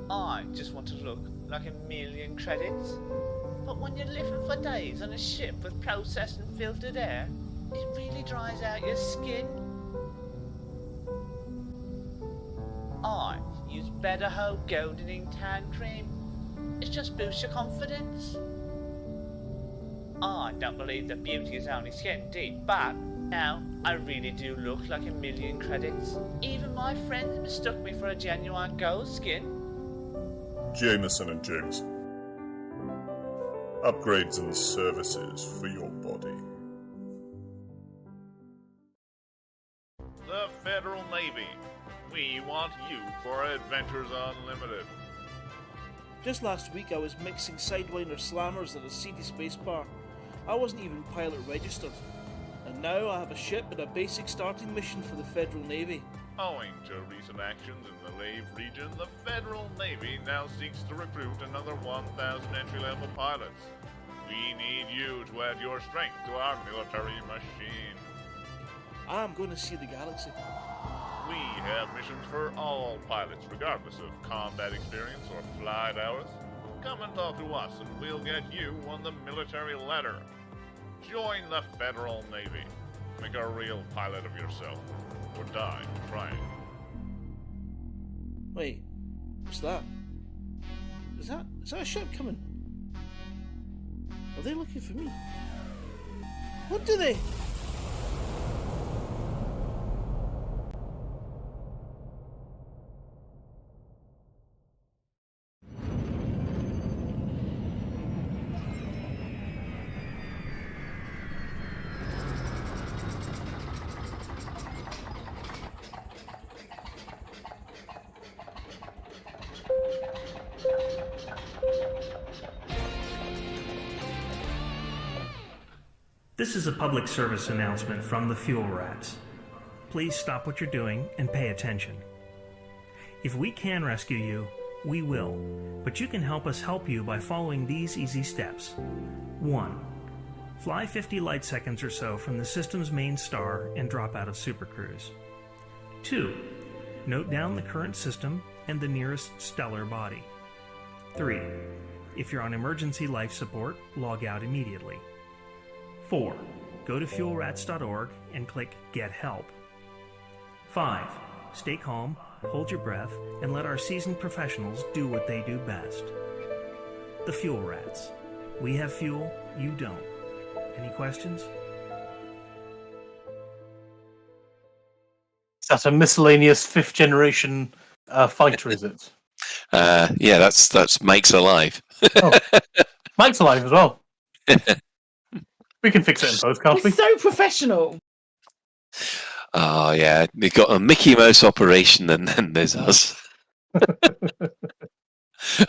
S11: I just want to look like 1,000,000 credits. But when you're living for days on a ship with processed and filtered air, it really dries out your skin. I use Better Hope Goldening Tan Cream. It just boosts your confidence. I don't believe that beauty is only skin deep, but now I really do look like 1,000,000 credits. Even my friends mistook me for a genuine gold skin.
S12: Jameson and Jameson. Upgrades and services for your body.
S13: The Federal Navy. We want you for Adventures Unlimited.
S14: Just last week I was mixing Sidewinder slammers at a seedy space bar. I wasn't even pilot registered. And now I have a ship and a basic starting mission for the Federal Navy.
S13: Owing to recent actions in the Lave region, the Federal Navy now seeks to recruit another 1,000 entry-level pilots. We need you to add your strength to our military machine.
S14: I'm going to see the galaxy.
S13: We have missions for all pilots, regardless of combat experience or flight hours. Come and talk to us and we'll get you on the military ladder. Join the Federal Navy. Make a real pilot of yourself. Or die trying.
S14: Wait, what's that? Is that a ship coming? Are they looking for me? What do they?
S15: This is a public service announcement from the Fuel Rats. Please stop what you're doing and pay attention. If we can rescue you, we will, but you can help us help you by following these easy steps. 1. Fly 50 light seconds or so from the system's main star and drop out of Supercruise. 2. Note down the current system and the nearest stellar body. 3. If you're on emergency life support, log out immediately. 4. Go to fuelrats.org and click Get Help. 5. Stay calm, hold your breath, and let our seasoned professionals do what they do best. The Fuel Rats. We have fuel, you don't. Any questions?
S2: Is that a miscellaneous 5th generation fighter, is it?
S4: Yeah, that's Mike's alive.
S2: Oh, Mike's alive as well. We can fix it in post, can't we?
S5: We're so professional.
S4: Oh, yeah. We've got a Mickey Mouse operation and then there's us.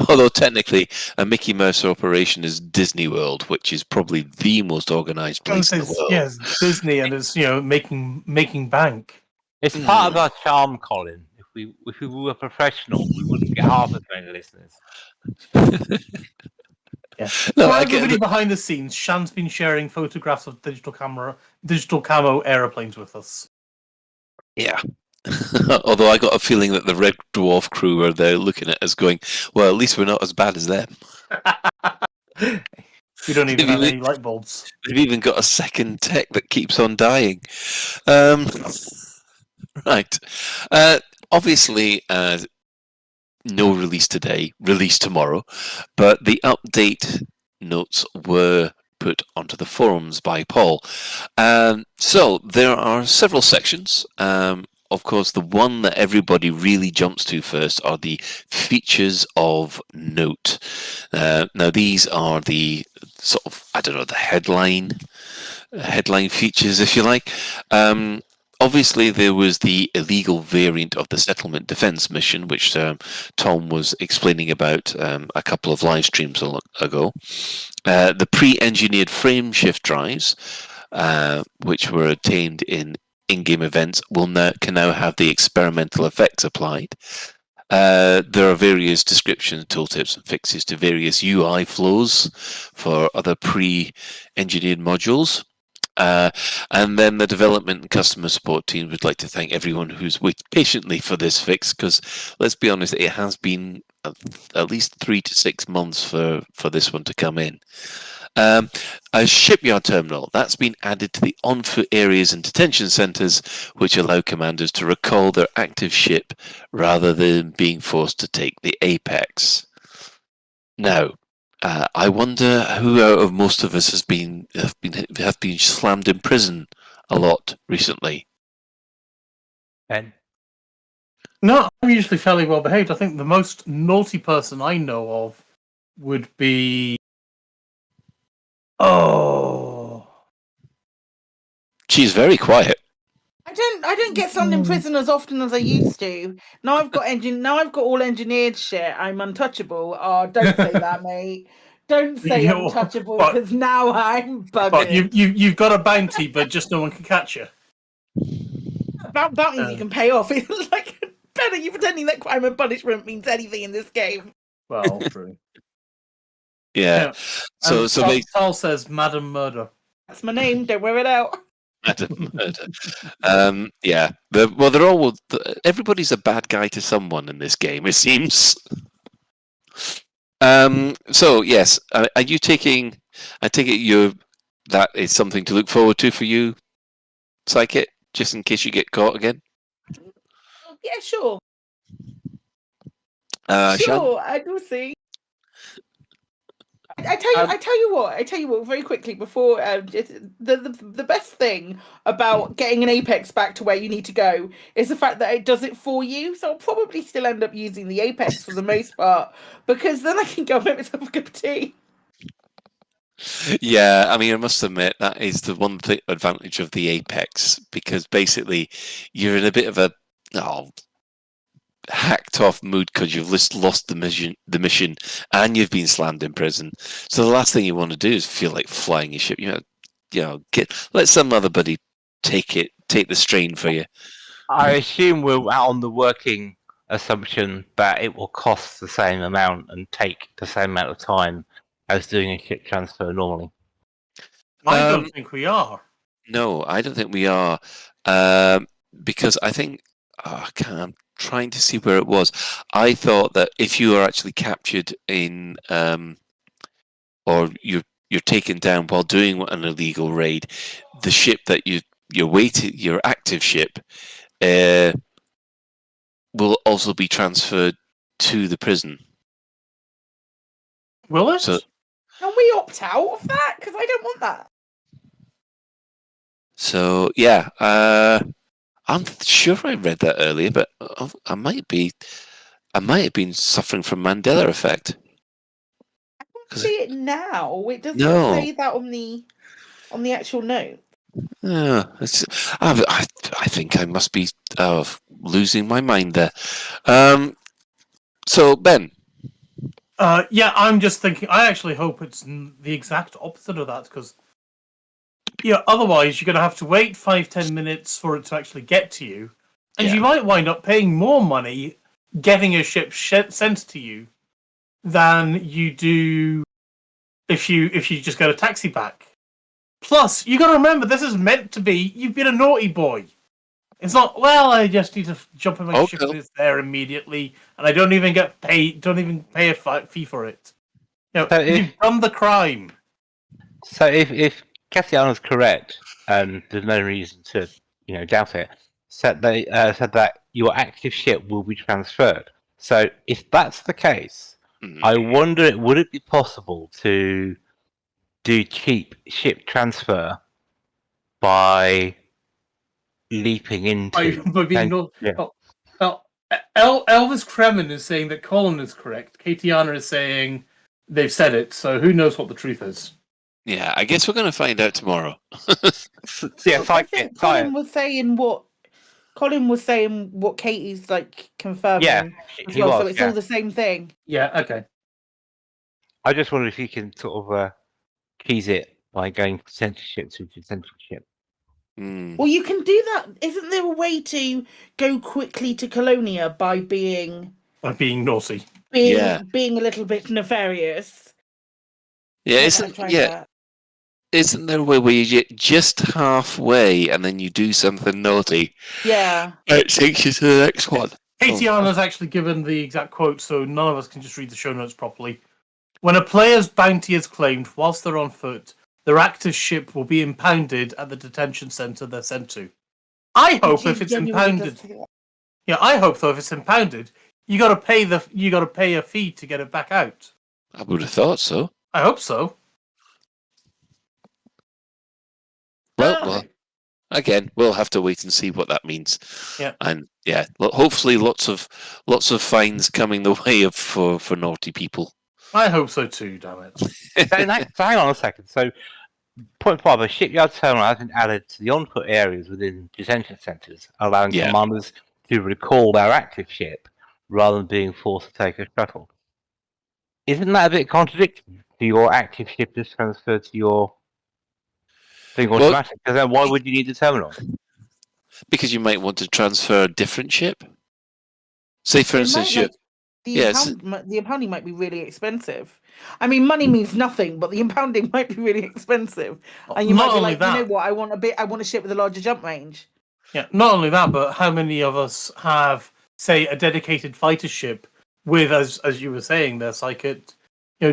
S4: Although technically, a Mickey Mouse operation is Disney World, which is probably the most organised place in the world.
S2: Yes, Disney, and it's making bank.
S3: It's part of our charm, Colin. If we were professional, we wouldn't get half as many listeners.
S2: Yeah.
S4: No,
S2: For everybody behind the scenes, Shan's been sharing photographs of digital camo aeroplanes with us.
S4: Yeah. Although I got a feeling that the Red Dwarf crew are there looking at us going, well, at least we're not as bad as them.
S2: We don't even have any light bulbs.
S4: They've even got a second tech that keeps on dying. Right. Obviously, no release today, release tomorrow, but the update notes were put onto the forums by Paul. So there are several sections. Of course, the one that everybody really jumps to first are the features of note. Now, these are the sort of, the headline features, if you like. Obviously, there was the illegal variant of the settlement defense mission, which Tom was explaining about a couple of live streams ago. The pre-engineered frame shift drives, which were obtained in-game events, can now have the experimental effects applied. There are various descriptions, tooltips, and fixes to various UI flows for other pre-engineered modules. And then the development and customer support team would like to thank everyone who's waited patiently for this fix, because let's be honest, it has been at least 3 to 6 months for this one to come in. A shipyard terminal, that's been added to the on-foot areas and detention centres, which allow commanders to recall their active ship rather than being forced to take the Apex. Now, I wonder who out of most of us have been slammed in prison a lot recently.
S3: Ben?
S2: No, I'm usually fairly well behaved. I think the most naughty person I know of would be... Oh...
S4: She's very quiet.
S5: I don't get slammed in prison as often as I used to. Now I've got all engineered shit. I'm untouchable. Oh, don't say that, mate. Don't say untouchable, because now I'm bugging.
S2: But you've got a bounty, but just no one can catch you.
S5: Bounties you can pay off. It's like, better you pretending that crime and punishment means anything in this game.
S2: Well, true.
S4: Yeah. So
S2: Carl says, Madam Murder.
S5: That's my name. Don't wear it out.
S4: Madam Murder. Yeah. They're all. Everybody's a bad guy to someone in this game, it seems. So yes, are you taking? I take it that is something to look forward to for you, Psychic, just in case you get caught again.
S5: Yeah, sure.
S4: Shan?
S5: Sure, I do see. I tell you what. Very quickly before the best thing about getting an Apex back to where you need to go is the fact that it does it for you. So I'll probably still end up using the Apex for the most part, because then I can go and make myself a cup of tea.
S4: Yeah, I mean, I must admit that is the one advantage of the Apex, because basically you're in a bit of a hacked off mood because you've lost the mission and you've been slammed in prison. So the last thing you want to do is feel like flying your ship. You let some other buddy take the strain for you.
S3: I assume we're out on the working assumption that it will cost the same amount and take the same amount of time as doing a ship transfer normally.
S2: I don't think we are.
S4: No, I don't think we are, because I think I'm trying to see where it was. I thought that if you are actually captured in, or you're taken down while doing an illegal raid, the ship that your active ship, will also be transferred to the prison.
S2: Will it?
S4: So,
S5: Can we opt out of that? Because I don't want that.
S4: So yeah, I'm sure I read that earlier, but I might have been suffering from Mandela effect.
S5: I can't see it now. It doesn't
S4: No.
S5: say that on the actual note.
S4: I think I must be losing my mind there. So Ben.
S2: Yeah, I'm just thinking. I actually hope it's the exact opposite of that, because otherwise you're going to have to wait 5-10 minutes for it to actually get to you, and you might wind up paying more money getting a ship sent to you than you do if you just get a taxi back. Plus, you got to remember, this is meant to be, you've been a naughty boy. It's not, well, I just need to jump in my ship and it's there immediately, and I don't even pay a fee for it. You've done the crime.
S3: So if Cassiano's correct, and there's no reason to doubt it, said that your active ship will be transferred. So if that's the case, I wonder, would it be possible to do cheap ship transfer by leaping into...
S2: Elvis Kremen is saying that Colin is correct. Katiana is saying they've said it, so who knows what the truth is.
S4: Yeah, I guess we're going to find out tomorrow.
S5: I think Colin was saying what Katie's confirming.
S3: Yeah,
S5: as
S3: he
S5: well,
S3: was,
S5: so it's all the same thing.
S2: Yeah, okay.
S3: I just wonder if you can sort of keys it by going censorship to censorship.
S5: Well, you can do that. Isn't there a way to go quickly to Colonia by being
S2: naughty?
S5: Being a little bit nefarious.
S4: Yeah, isn't there a way where you get just halfway and then you do something naughty?
S5: Yeah.
S4: It takes you to the next one.
S2: Katiana's actually given the exact quote, so none of us can just read the show notes properly. When a player's bounty is claimed whilst they're on foot, their active ship will be impounded at the detention centre they're sent to. I hope if it's impounded. Yeah, I hope though if it's impounded, you got to pay a fee to get it back out.
S4: I would have thought so.
S2: I hope so.
S4: Well, again, we'll have to wait and see what that means.
S2: Yeah,
S4: and hopefully lots of fines coming the way of for naughty people.
S2: I hope so too. Damn it!
S3: So hang on a second. So, point 5: a shipyard terminal has been added to the on-foot areas within detention centres, allowing commanders to recall their active ship rather than being forced to take a shuttle. Isn't that a bit contradictory? To your active ship is transferred to your thing automatic? Because then why would you need the terminal?
S4: Because you might want to transfer a different ship. Say, for instance,
S5: the impounding might be really expensive. I mean, money means nothing, but the impounding might be really expensive. And you might be like, you know what? I want a ship with a larger jump range.
S2: Yeah, not only that, but how many of us have, say, a dedicated fighter ship with, as you were saying, there's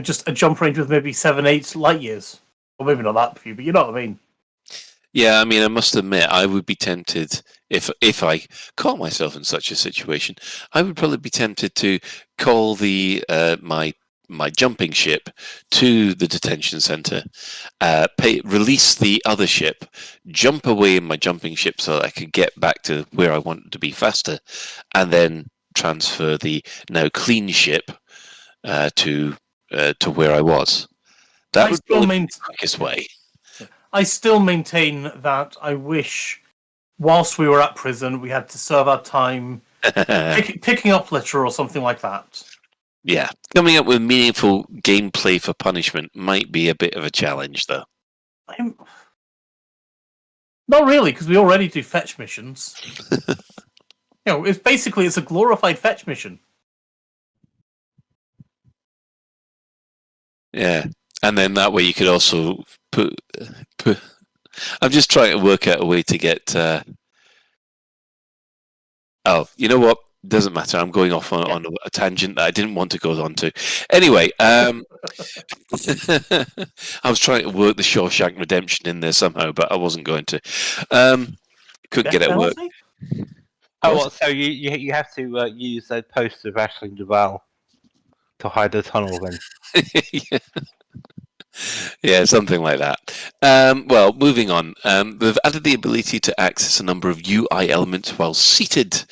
S2: just a jump range with maybe 7-8 light years, or maybe not that few, but you know what I mean.
S4: Yeah, I mean, I must admit, I would be tempted, if I caught myself in such a situation, I would probably be tempted to call the my jumping ship to the detention centre, release the other ship, jump away in my jumping ship so that I could get back to where I want to be faster, and then transfer the now clean ship to where I was. That would probably be the quickest way.
S2: I still maintain that I wish, whilst we were at prison, we had to serve our time picking up litter or something like that.
S4: Yeah, coming up with meaningful gameplay for punishment might be a bit of a challenge, though.
S2: Not really, because we already do fetch missions. It's a glorified fetch mission.
S4: Yeah, and then that way you could also put. I'm just trying to work out a way to get. Oh, you know what? Doesn't matter. I'm going off on a tangent that I didn't want to go on to. Anyway, I was trying to work the Shawshank Redemption in there somehow, but I wasn't going to. Couldn't get it to work.
S3: Oh, what? So you have to use a poster of Aisling Duval to hide the tunnel then?
S4: Yeah, something like that. Well, moving on. They've added the ability to access a number of UI elements while seated,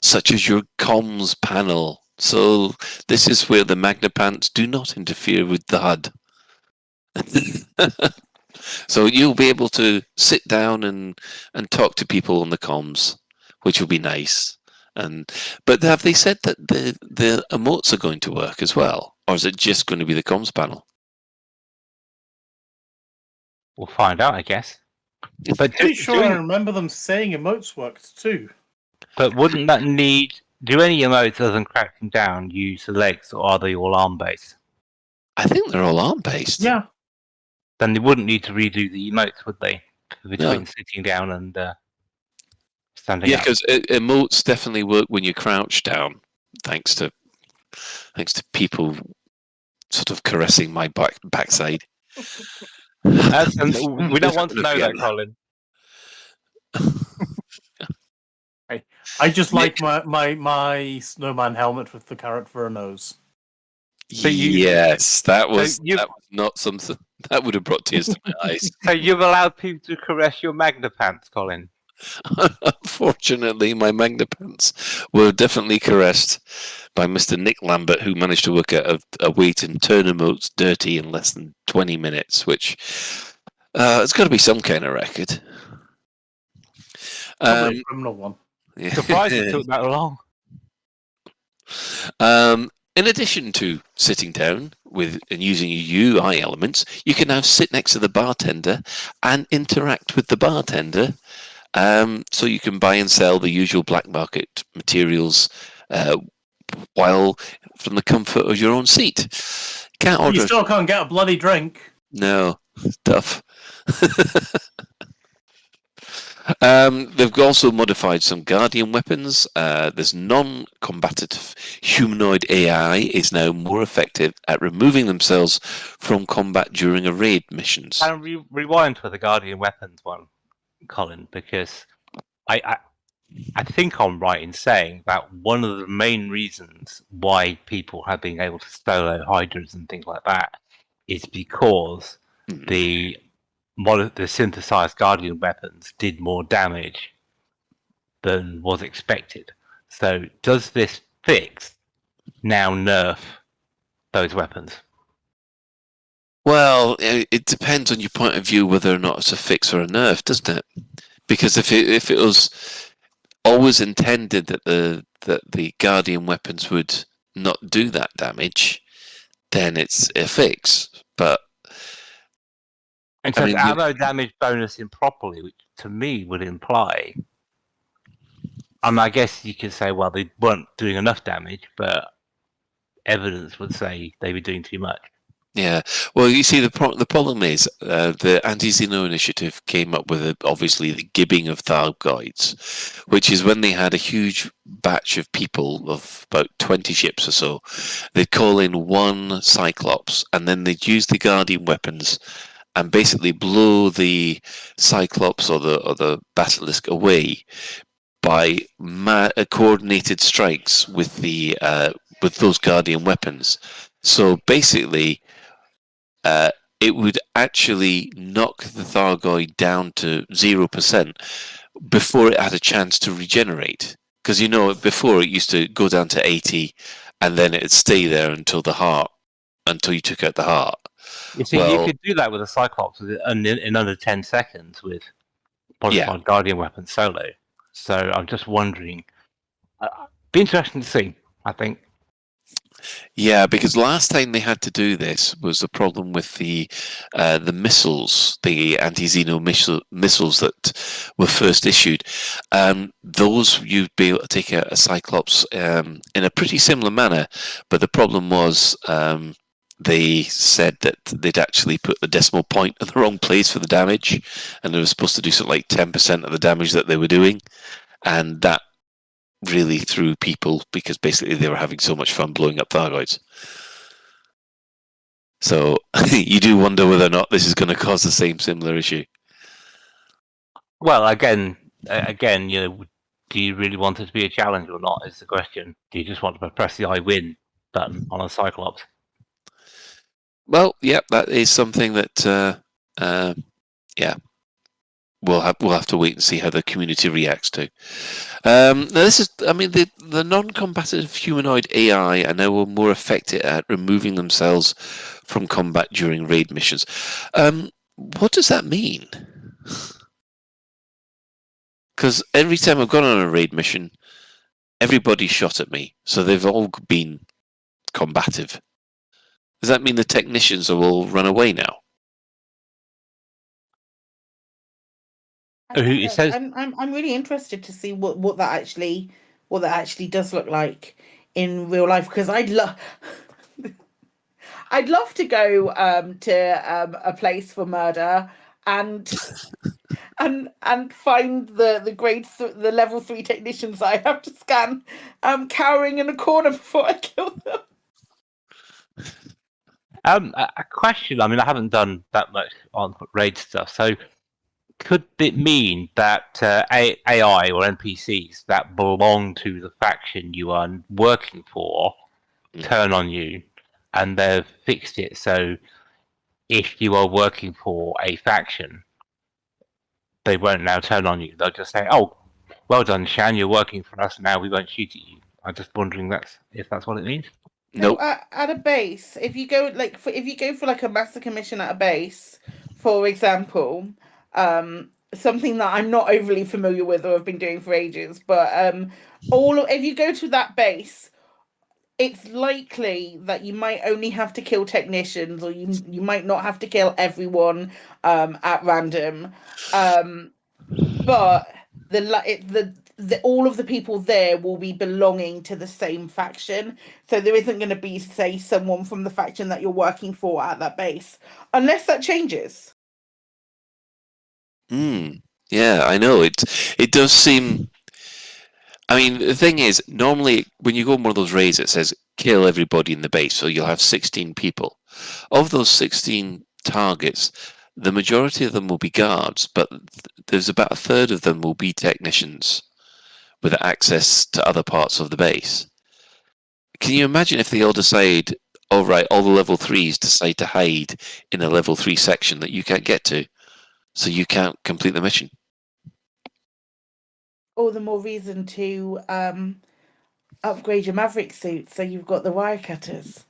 S4: such as your comms panel. So this is where the Magnapants do not interfere with the HUD. So you'll be able to sit down and talk to people on the comms, which will be nice. But have they said that the emotes are going to work as well, or is it just going to be the comms panel?
S3: We'll find out, I guess. But
S2: Pretty sure I remember them saying emotes worked too.
S3: But wouldn't that need... Do any emotes other than cracking down use the legs, or are they all arm-based?
S4: I think they're all arm-based.
S2: Yeah.
S3: Then they wouldn't need to redo the emotes, would they? Between sitting down and standing up.
S4: Yeah, because emotes definitely work when you crouch down, thanks to people sort of caressing my backside.
S3: We don't want to know that, Colin.
S2: I just like my snowman helmet with the carrot for a nose.
S4: Yes, that was not something that would have brought tears to my eyes.
S3: So you've allowed people to caress your Magnapants, Colin?
S4: Unfortunately, my Magnapants were definitely caressed by Mr. Nick Lambert, who managed to work out a way to turn emotes dirty in less than 20 minutes, which it's got to be some kind of record.
S2: Probably a criminal one.
S4: Yeah.
S3: Surprised it took that long.
S4: In addition to sitting down and using your UI elements, you can now sit next to the bartender and interact with the bartender. So you can buy and sell the usual black market materials while from the comfort of your own seat.
S2: You still can't get a bloody drink.
S4: No, it's tough. They've also modified some Guardian weapons. This non-combative humanoid AI is now more effective at removing themselves from combat during a raid missions.
S3: Can we rewind to the Guardian weapons one, Colin? Because I think I'm right in saying that one of the main reasons why people have been able to solo Hydras and things like that is because the synthesized Guardian weapons did more damage than was expected. So does this fix now nerf those weapons?
S4: Well, it depends on your point of view whether or not it's a fix or a nerf, doesn't it? Because if it was always intended that the Guardian weapons would not do that damage, then it's a fix. But
S3: and so ammo damage bonus improperly, which to me would imply, I guess you could say, well, they weren't doing enough damage, but evidence would say they were doing too much.
S4: Yeah, well, you see, the problem is the Anti-Xeno Initiative came up with, obviously, the gibbing of Thargoids, which is when they had a huge batch of people, of about 20 ships or so, they'd call in one Cyclops, and then they'd use the Guardian weapons and basically blow the Cyclops or the Basilisk away by coordinated strikes with those Guardian weapons. So basically, it would actually knock the Thargoid down to 0% before it had a chance to regenerate. Because before it used to go down to 80, and then it'd stay there until you took out the heart.
S3: You see, you could do that with a Cyclops in under 10 seconds with modified Guardian weapons solo. So I'm just wondering. Be interesting to see, I think.
S4: Yeah, because last time they had to do this was the problem with the missiles, the anti-Xeno missiles that were first issued. Those you'd be able to take a Cyclops in a pretty similar manner, but the problem was they said that they'd actually put the decimal point in the wrong place for the damage, and they were supposed to do something like 10% of the damage that they were doing, and that really threw people because basically they were having so much fun blowing up Thargoids. So you do wonder whether or not this is going to cause the same similar issue.
S3: Well, again, do you really want it to be a challenge or not? Is the question. Do you just want to press the I win button on a Cyclops?
S4: Well, yeah, that is something that we'll have to wait and see how the community reacts to. Now this is, I mean, the non-combative humanoid AI are now more effective at removing themselves from combat during raid missions. What does that mean? Because every time I've gone on a raid mission, everybody shot at me, so they've all been combative. Does that mean the technicians have all run away now?
S5: I'm really interested to see what that actually does look like in real life, because I'd love to go to a place for murder and find the level 3 technicians I have to scan cowering in a corner before I kill them.
S3: A question. I mean, I haven't done that much on raid stuff, so could it mean that AI or NPCs that belong to the faction you are working for turn on you, and they've fixed it so if you are working for a faction, they won't now turn on you. They'll just say, "Oh, well done, Shan. You're working for us now. We won't shoot at you." I'm just wondering if that's what it means.
S5: No, at a base, if you go for like a massacre mission at a base, for example, something that I'm not overly familiar with or have been doing for ages, but if you go to that base, it's likely that you might only have to kill technicians, or you might not have to kill everyone at random, but all of the people there will be belonging to the same faction, so there isn't going to be, say, someone from the faction that you're working for at that base, unless that changes.
S4: Yeah, I know. It does seem. I mean, the thing is, normally when you go on one of those raids, it says kill everybody in the base, so you'll have 16 people. Of those 16 targets, the majority of them will be guards, but there's about a third of them will be technicians with access to other parts of the base. Can you imagine if they all decide, all right, all the level 3s decide to hide in a level 3 section that you can't get to, so you can't complete the mission?
S5: All the more reason to upgrade your Maverick suit so you've got the wire cutters.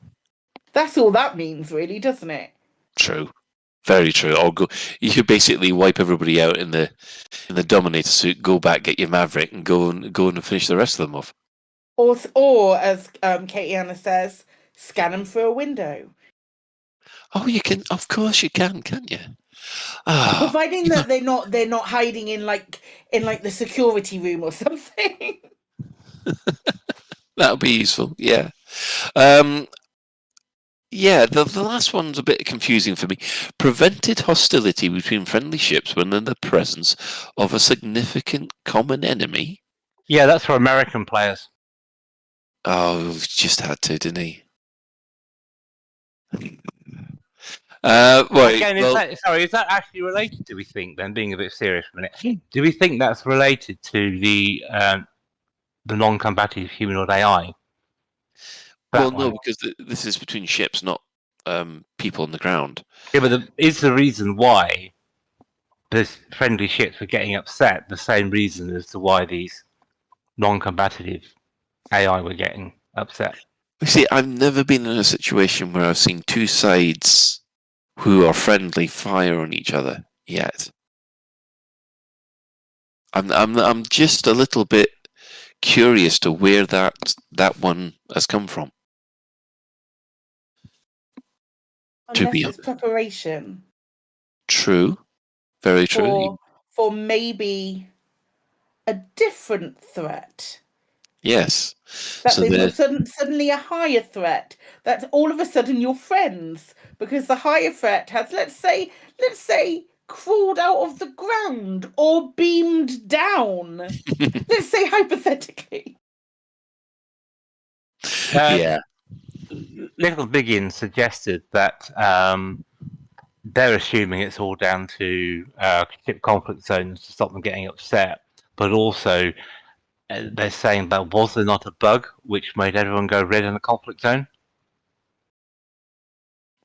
S5: That's all that means, really, doesn't it?
S4: True. Very true. Or you could basically wipe everybody out in the Dominator suit, go back, get your Maverick, and go and finish the rest of them off.
S5: Or as Katie Anna says, scan them through a window.
S4: Oh, you can. Of course, you can't you?
S5: Providing that they're not hiding in like the security room or something.
S4: That would be useful. Yeah. Yeah, the last one's a bit confusing for me. Prevented hostility between friendly ships when in the presence of a significant common enemy.
S3: Yeah, that's for American players.
S4: Oh, just had to, didn't he? Right.
S3: Again, is that actually related? Do we think? Then, being a bit serious for a minute, do we think that's related to the non-combative humanoid AI?
S4: Well, no, because this is between ships, not people on the ground.
S3: Yeah, but is the reason why these friendly ships were getting upset the same reason as to why these non-combative AI were getting upset?
S4: You see, I've never been in a situation where I've seen two sides who are friendly fire on each other yet. I'm just a little bit curious to where that one has come from. To
S5: Unless
S4: be
S5: it's preparation
S4: true, very true.
S5: for maybe a different threat.
S4: Yes.
S5: That
S4: So
S5: they've
S4: the
S5: got suddenly a higher threat. That all of a sudden you're friends because the higher threat has, let's say, crawled out of the ground or beamed down. Let's say hypothetically.
S4: yeah.
S3: Little Biggins suggested that they're assuming it's all down to ship conflict zones to stop them getting upset, but also they're saying that was there not a bug which made everyone go red in the conflict zone?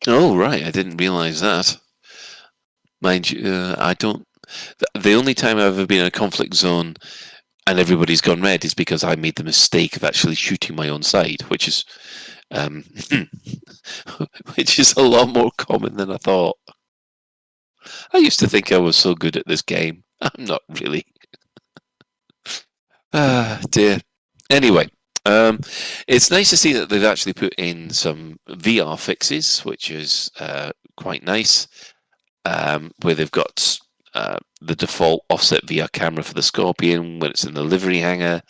S4: Oh right, I didn't realise that. Mind you, I don't. The only time I've ever been in a conflict zone and everybody's gone red is because I made the mistake of actually shooting my own side, which is which is a lot more common than I thought. I used to think I was so good at this game. I'm not really. Ah, dear. Anyway, it's nice to see that they've actually put in some VR fixes, which is quite nice, where they've got the default offset VR camera for the Scorpion when it's in the livery hangar,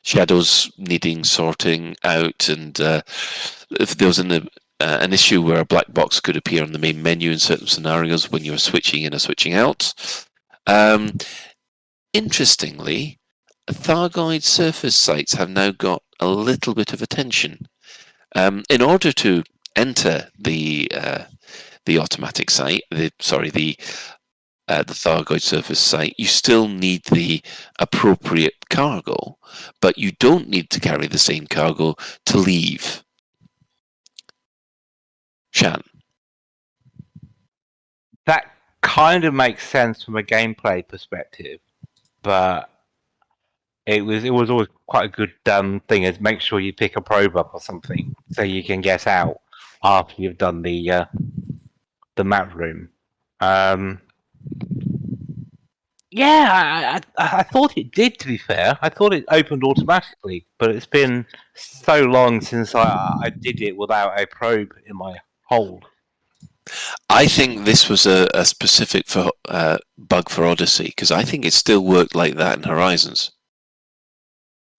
S4: shadows needing sorting out, and if there was an issue where a black box could appear on the main menu in certain scenarios when you were switching in or switching out. Interestingly, Thargoid surface sites have now got a little bit of attention. In order to enter the automatic site, the Thargoid surface site, you still need the appropriate cargo, but you don't need to carry the same cargo to leave. Shan.
S3: That kind of makes sense from a gameplay perspective, but it was always quite a good thing is make sure you pick a probe up or something so you can get out after you've done the map room. Yeah, I thought it did, to be fair. I thought it opened automatically, but it's been so long since I did it without a probe in my hold.
S4: I think this was a specific bug for Odyssey, because I think it still worked like that in Horizons.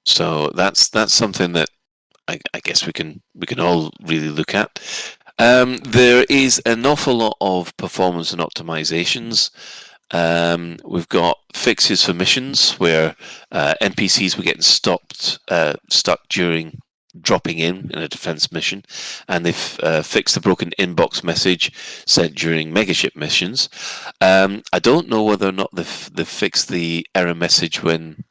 S4: So that's something that I guess we can all really look at. There is an awful lot of performance and optimizations. We've got fixes for missions where NPCs were getting stuck during dropping in a defense mission, and they've fixed the broken inbox message sent during megaship missions. I don't know whether or not they've fixed the error message when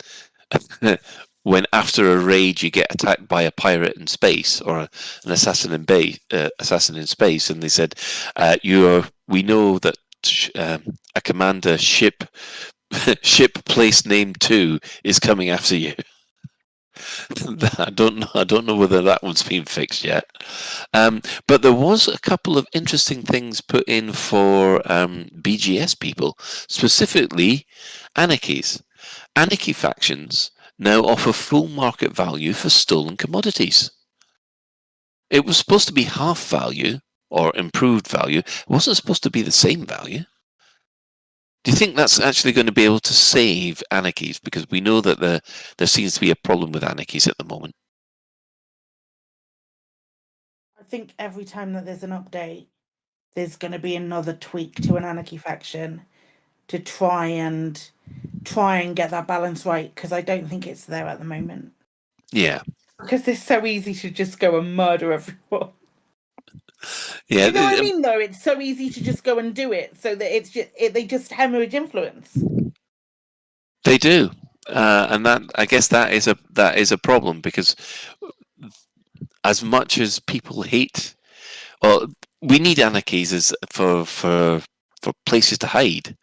S4: when after a raid you get attacked by a pirate in space or an assassin in space, and they said we know that a commander ship place name 2 is coming after you. I don't know whether that one's been fixed yet, but there was a couple of interesting things put in for BGS people, specifically Anarchies. Anarchy factions now offer full market value for stolen commodities. It was supposed to be half value or improved value. It wasn't supposed to be the same value. Do you think that's actually going to be able to save Anarchies? Because we know that there seems to be a problem with Anarchies at the moment.
S5: I think every time that there's an update, there's going to be another tweak to an Anarchy faction to try and get that balance right, because I don't think it's there at the moment.
S4: Yeah.
S5: Because it's so easy to just go and murder everyone.
S4: Yeah.
S5: You know what I mean, though? It's so easy to just go and do it, so that they just hemorrhage influence.
S4: They do, and that, I guess, that is a problem, because as much as people hate, well, we need Anarchies as for places to hide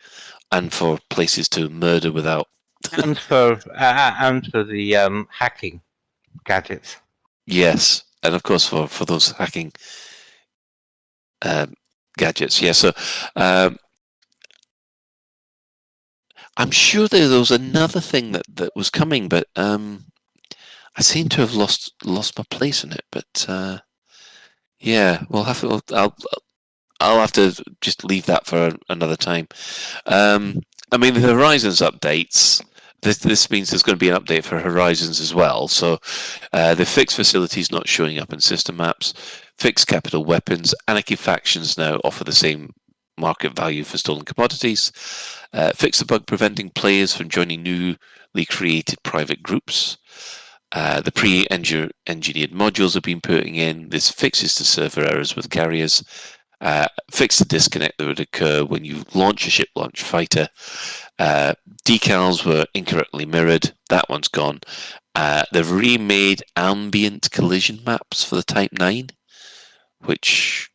S4: and for places to murder without.
S3: and for the hacking gadgets.
S4: Yes, and of course for those hacking gadgets. Yeah, so I'm sure there was another thing that was coming, but I seem to have lost my place in it. But yeah, we'll have to. I'll have to just leave that for another time. I mean, the Horizons updates. This means there's going to be an update for Horizons as well. So the fixed facilities not showing up in system maps, fixed capital weapons, anarchy factions now offer the same market value for stolen commodities, fix the bug preventing players from joining newly created private groups. The pre-engineered modules have been putting in. This fixes the server errors with carriers. Fix the disconnect that would occur when you launch a ship launch fighter. Decals were incorrectly mirrored. That one's gone. They've remade ambient collision maps for the Type 9, which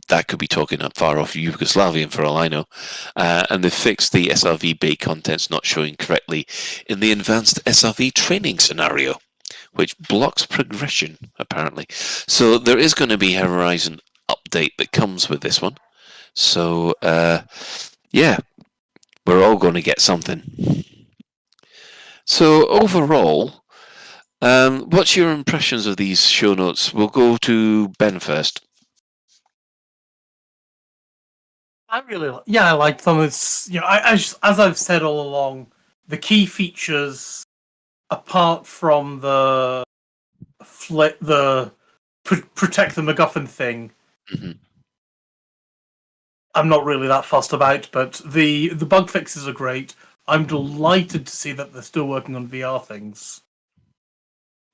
S4: that could be talking up far off Yugoslavian for all I know. And they fixed the SRV bay contents not showing correctly in the advanced SRV training scenario, which blocks progression, apparently. So there is going to be a Horizon update that comes with this one. So, yeah, we're all going to get something. So overall, what's your impressions of these show notes? We'll go to Ben first.
S2: I like them. It's as I've said all along, the key features, apart from the protect the MacGuffin thing, I'm not really that fussed about. But the bug fixes are great. I'm delighted to see that they're still working on VR things.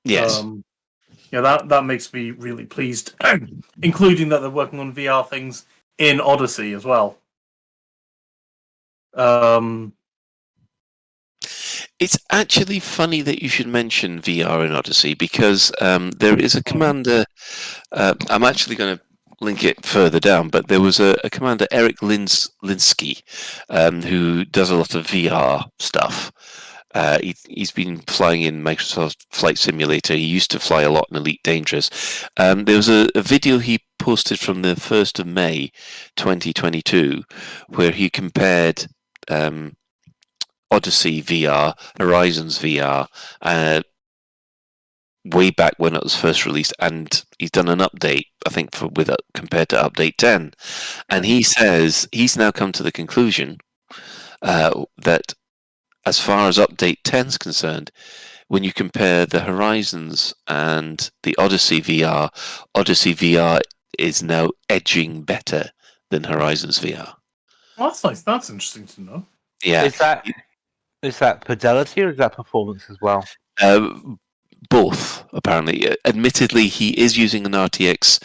S4: Yes.
S2: That makes me really pleased, including that they're working on VR things in Odyssey as well.
S4: It's actually funny that you should mention VR in Odyssey because there is a commander. I'm actually going to link it further down, but there was a commander, Eric Linsky, who does a lot of VR stuff. He's been flying in Microsoft Flight Simulator. He used to fly a lot in Elite Dangerous. There was a video he posted from the 1st of May 2022 where he compared Odyssey VR, Horizons VR, way back when it was first released, and he's done an update, I think, compared to Update 10. And he says he's now come to the conclusion that as far as Update 10 is concerned, when you compare the Horizons and the Odyssey VR is now edging better than Horizons VR.
S2: Oh, that's nice. That's interesting to know.
S4: Yeah.
S3: Is that fidelity or is that performance as well?
S4: Both, apparently. Admittedly, he is using an RTX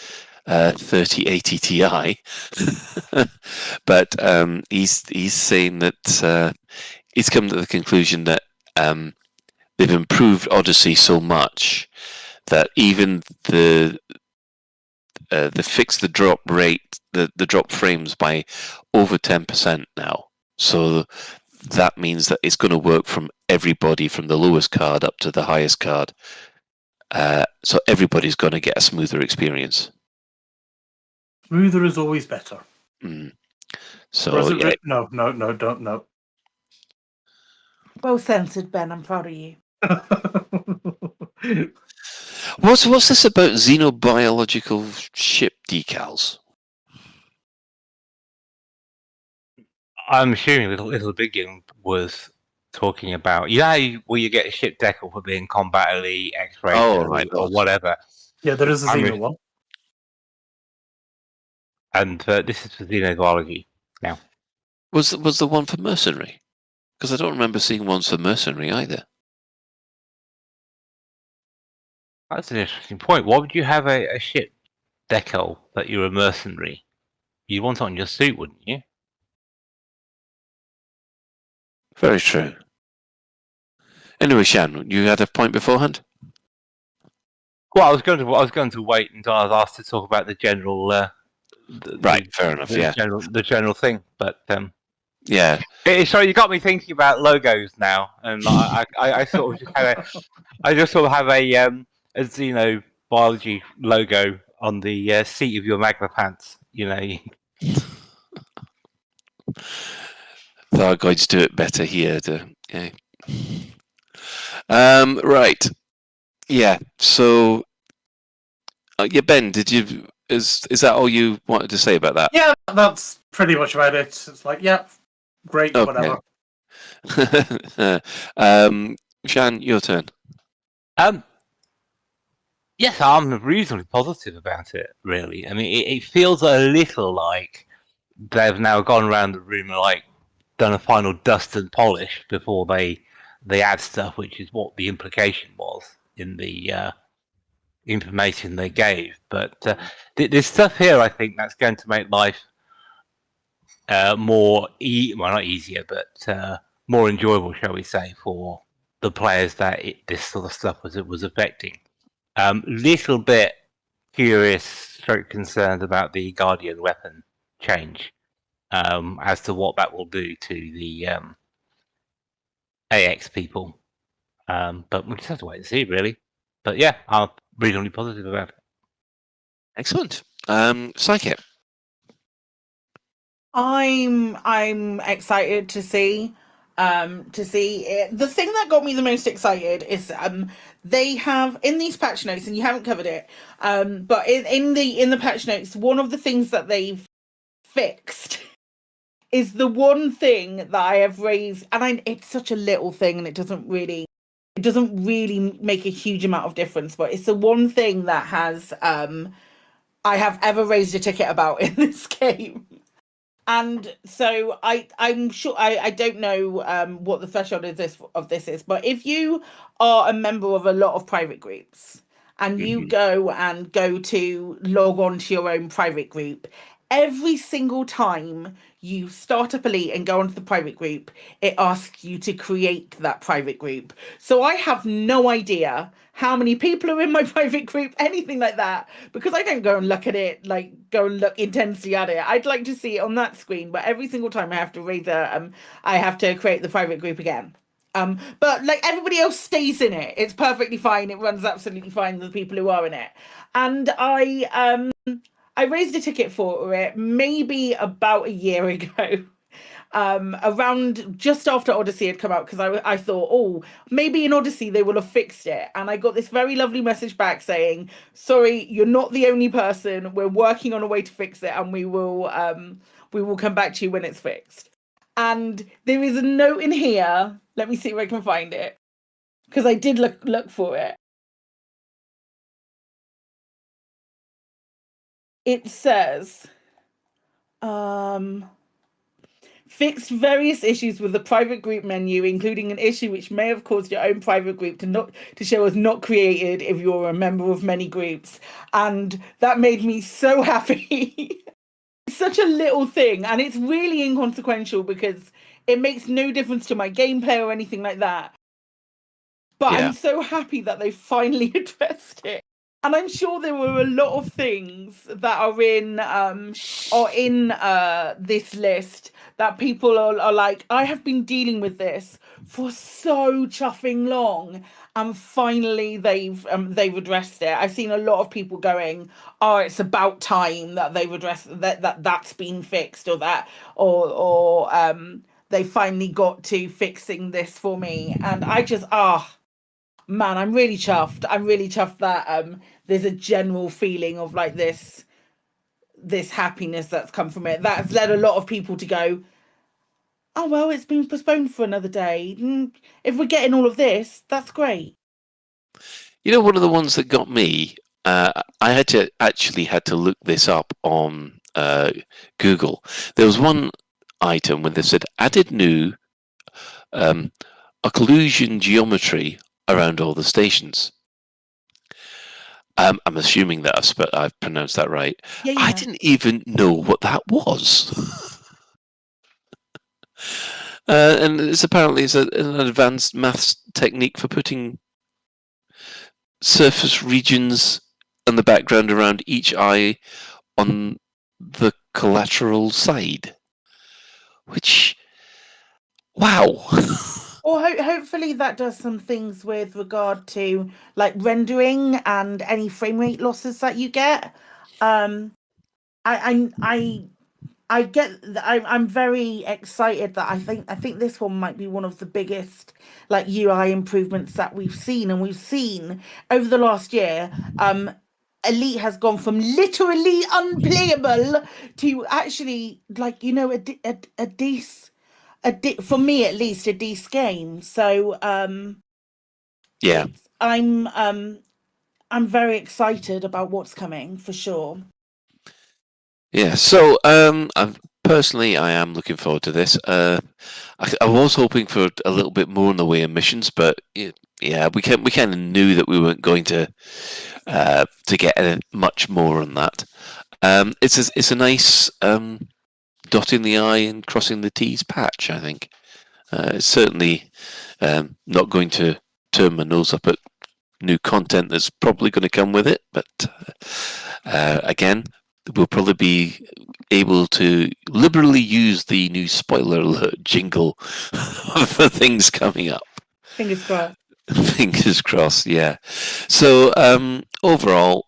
S4: 3080 Ti, but he's saying that he's come to the conclusion that they've improved Odyssey so much that even the fix the drop rate, the drop frames by over 10% now. So that means that it's going to work from everybody from the lowest card up to the highest card. So everybody's going to get a smoother experience.
S2: Smoother is always better.
S4: So
S5: Yeah.
S2: No, don't no.
S5: Well censored, Ben. I'm proud of you.
S4: What's this about xenobiological ship decals?
S3: I'm assuming Little Biggin was talking about, where you get a ship decal for being combat elite, X-ray, or whatever.
S2: Yeah, there is a Xeno one.
S3: And this is for xenobiology now.
S4: Was the one for mercenary? Because I don't remember seeing ones for mercenary either.
S3: That's an interesting point. Why would you have a ship decal that you're a mercenary? You'd want it on your suit, wouldn't you?
S4: Very true. Anyway, Shan, you had a point beforehand?
S3: Well, I was going to wait until I was asked to talk about the general.
S4: Fair enough.
S3: The general thing, but
S4: yeah.
S3: Sorry, you got me thinking about logos now, and I sort of just have a xenobiology logo on the seat of your Magnapant.
S4: Our guides do it better here. Right. Yeah. So, Ben, did you is that all you wanted to say about that?
S2: Yeah, that's pretty much about it. It's like, yeah, great, whatever.
S4: Shan, your turn.
S3: Yes, I'm reasonably positive about it, really. I mean, it feels a little like they've now gone around the room and like done a final dust and polish before they add stuff, which is what the implication was in the information they gave. But there's stuff here, I think, that's going to make life more, well, not easier, but more enjoyable, shall we say, for the players that this sort of stuff was affecting. Little bit curious, stroke concerned about the Guardian weapon change, as to what that will do to the AX people. But we'll just have to wait and see, really. But yeah, I'm reasonably positive about it.
S4: Excellent. Psyche.
S5: I'm excited to see it. The thing that got me the most excited is they have in these patch notes, and you haven't covered it, but in the patch notes, one of the things that they've fixed is the one thing that I have raised, and it's such a little thing, and it doesn't really make a huge amount of difference, but it's the one thing that has I have ever raised a ticket about in this game. And so I'm sure I don't know what the threshold of this is, but if you are a member of a lot of private groups and you go to log on to your own private group, every single time you start up Elite and go onto the private group, it asks you to create that private group. So I have no idea how many people are in my private group, anything like that, because I don't go and look at it, like go and look intensely at it. I'd like to see it on that screen, but every single time I have to I have to create the private group again. But like everybody else stays in it. It's perfectly fine. It runs absolutely fine, the people who are in it. And I raised a ticket for it maybe about a year ago, around just after Odyssey had come out, because I thought, oh, maybe in Odyssey they will have fixed it. And I got this very lovely message back saying, sorry, you're not the only person. We're working on a way to fix it, and we will come back to you when it's fixed. And there is a note in here. Let me see if I can find it, because I did look for it. It says, fixed various issues with the private group menu, including an issue which may have caused your own private group to show as not created if you're a member of many groups. And that made me so happy. It's such a little thing, and it's really inconsequential because it makes no difference to my gameplay or anything like that. But yeah. I'm so happy that they finally addressed it. And I'm sure there were a lot of things that are in this list that people are like, I have been dealing with this for so chuffing long, and finally they've addressed it. I've seen a lot of people going, oh, it's about time that they've addressed that's been fixed, or that or they finally got to fixing this for me. And I just man, I'm really chuffed. I'm really chuffed that there's a general feeling of like this happiness that's come from it. That's led a lot of people to go, oh, well, it's been postponed for another day. If we're getting all of this, that's great.
S4: You know, one of the ones that got me, I had to look this up on Google. There was one item when they said added new occlusion geometry around all the stations. I'm assuming that I've pronounced that right. Yeah. I didn't even know what that was. And it's apparently an advanced maths technique for putting surface regions and the background around each eye on the collateral side. Which, wow.
S5: Or hopefully that does some things with regard to like rendering and any frame rate losses that you get. I'm very excited that I think this one might be one of the biggest like UI improvements that we've seen over the last year. Elite has gone from literally unplayable to actually like for me at least a decent game. So
S4: Yeah.
S5: I'm very excited about what's coming for sure.
S4: Yeah, so personally, I am looking forward to this. I was hoping for a little bit more in the way of missions, but yeah, we kind of knew that we weren't going to get much more on that. It's a nice dotting the I and crossing the T's patch. I think it's certainly not going to turn my nose up at new content that's probably going to come with it, but again, we'll probably be able to liberally use the new spoiler alert jingle for things coming up.
S5: Fingers crossed.
S4: Fingers crossed, yeah. So overall,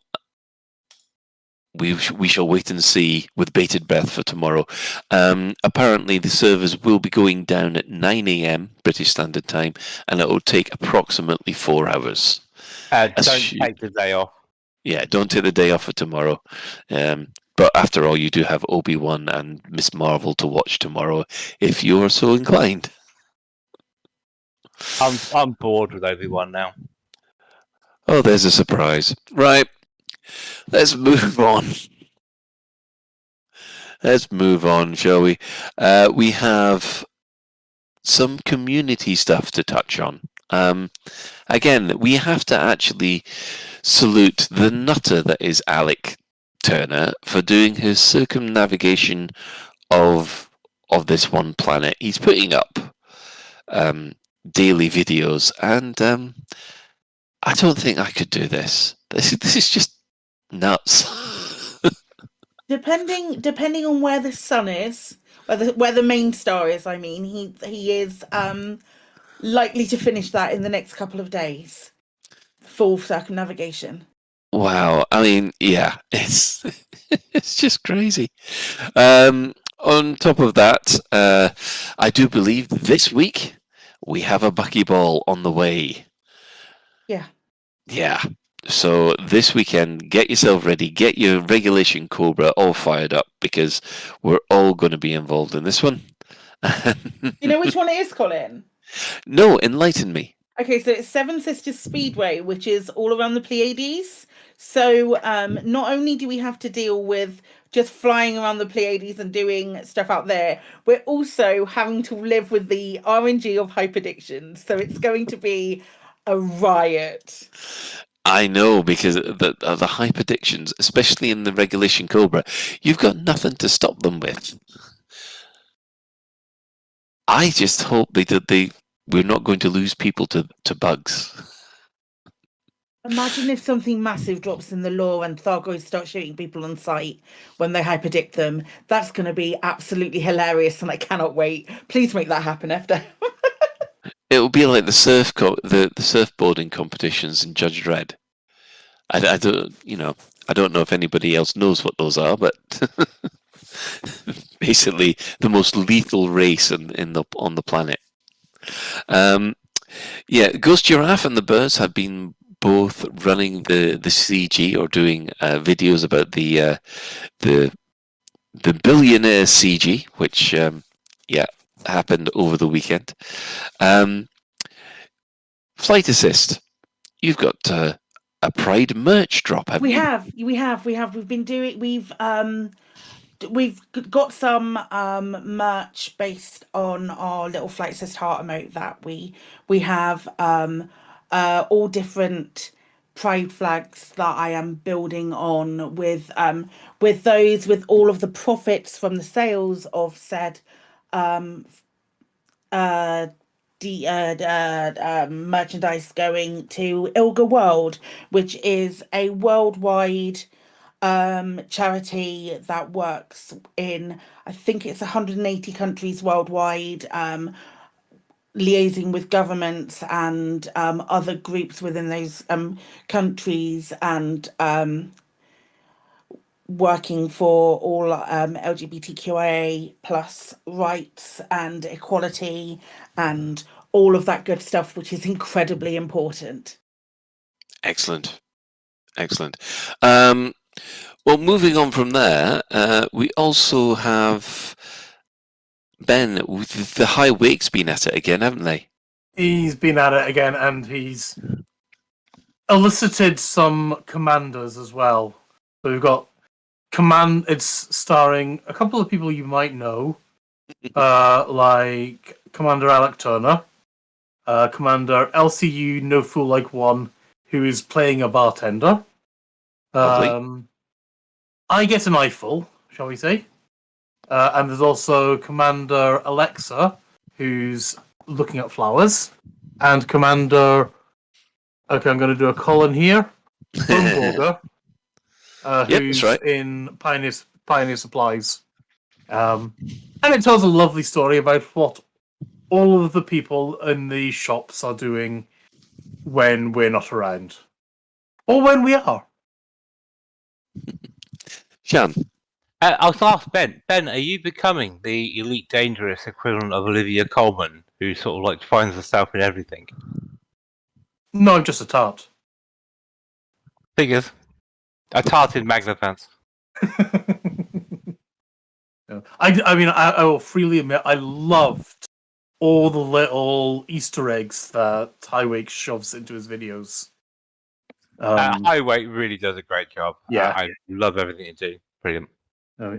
S4: we shall wait and see with bated breath for tomorrow. Apparently, the servers will be going down at 9 a.m. British Standard Time, and it will take approximately 4 hours.
S3: Don't take the day off.
S4: Yeah, don't take the day off for tomorrow. But after all, you do have Obi-Wan and Miss Marvel to watch tomorrow, if you are so inclined.
S3: I'm bored with Obi-Wan now.
S4: Oh, there's a surprise. Right, let's move on. Let's move on, shall we? We have some community stuff to touch on. Again, we have to actually salute the nutter that is Alec Turner for doing his circumnavigation of this one planet. He's putting up daily videos, and I don't think I could do this. This is just nuts.
S5: Depending on where the sun is, where the main star is, I mean, he is likely to finish that in the next couple of days. Full circumnavigation.
S4: Wow, I mean, yeah, it's it's just crazy. On top of that, I do believe this week we have a buckyball on the way.
S5: Yeah.
S4: Yeah. So this weekend, get yourself ready, get your Regulation Cobra all fired up, because we're all going to be involved in this one.
S5: You know which one it is, Colin?
S4: No, enlighten me.
S5: Okay, so it's Seven Sisters Speedway, which is all around the Pleiades. So not only do we have to deal with just flying around the Pleiades and doing stuff out there, we're also having to live with the RNG of hyperdictions. So it's going to be a riot.
S4: I know, because the hyperdictions, especially in the Regulation Cobra, you've got nothing to stop them with. I just hope we're not going to lose people to bugs.
S5: Imagine if something massive drops in the lore and Thargoids start shooting people on sight when they hyperdict them. That's going to be absolutely hilarious, and I cannot wait. Please make that happen, Efter.
S4: It will be like the surfboarding competitions in Judge Dredd. I don't know if anybody else knows what those are, but basically the most lethal race on the planet. Yeah, Ghost Giraffe and the Birds have been both running the CG, or doing videos about the billionaire CG, which happened over the weekend. Flight Assist, you've got a Pride merch drop, haven't you?
S5: We have. We've got some merch based on our little Flight Assist heart emote that we have all different Pride flags that I am building on with all of the profits from the sales of said merchandise going to Ilga World, which is a worldwide charity that works in, I think it's 180 countries worldwide, liaising with governments and other groups within those countries, and working for all LGBTQIA plus rights and equality and all of that good stuff, which is incredibly important.
S4: Excellent. Excellent. Well, moving on from there, we also have Ben. With the High Wake's been at it again, haven't they?
S2: He's been at it again, and he's elicited some commanders as well. So we've got it's starring a couple of people you might know, like Commander Alec Turner, Commander LCU No Fool Like One, who is playing a bartender. I get an eyeful, shall we say. And there's also Commander Alexa, who's looking at flowers, and Commander... Okay, I'm going to do a colon here. Boneborger, who's in Pioneer Supplies. And it tells a lovely story about what all of the people in the shops are doing when we're not around. Or when we are.
S4: Sean?
S3: I was asked Ben. Ben, are you becoming the Elite Dangerous equivalent of Olivia Colman, who sort of like finds herself in everything?
S2: No, I'm just a tart.
S3: Figures. A tart in Magnapant.
S2: I mean, I will freely admit, I loved all the little Easter eggs that Highwake shoves into his videos.
S3: Highway really does a great job.
S2: Yeah.
S3: I love everything you do. Brilliant.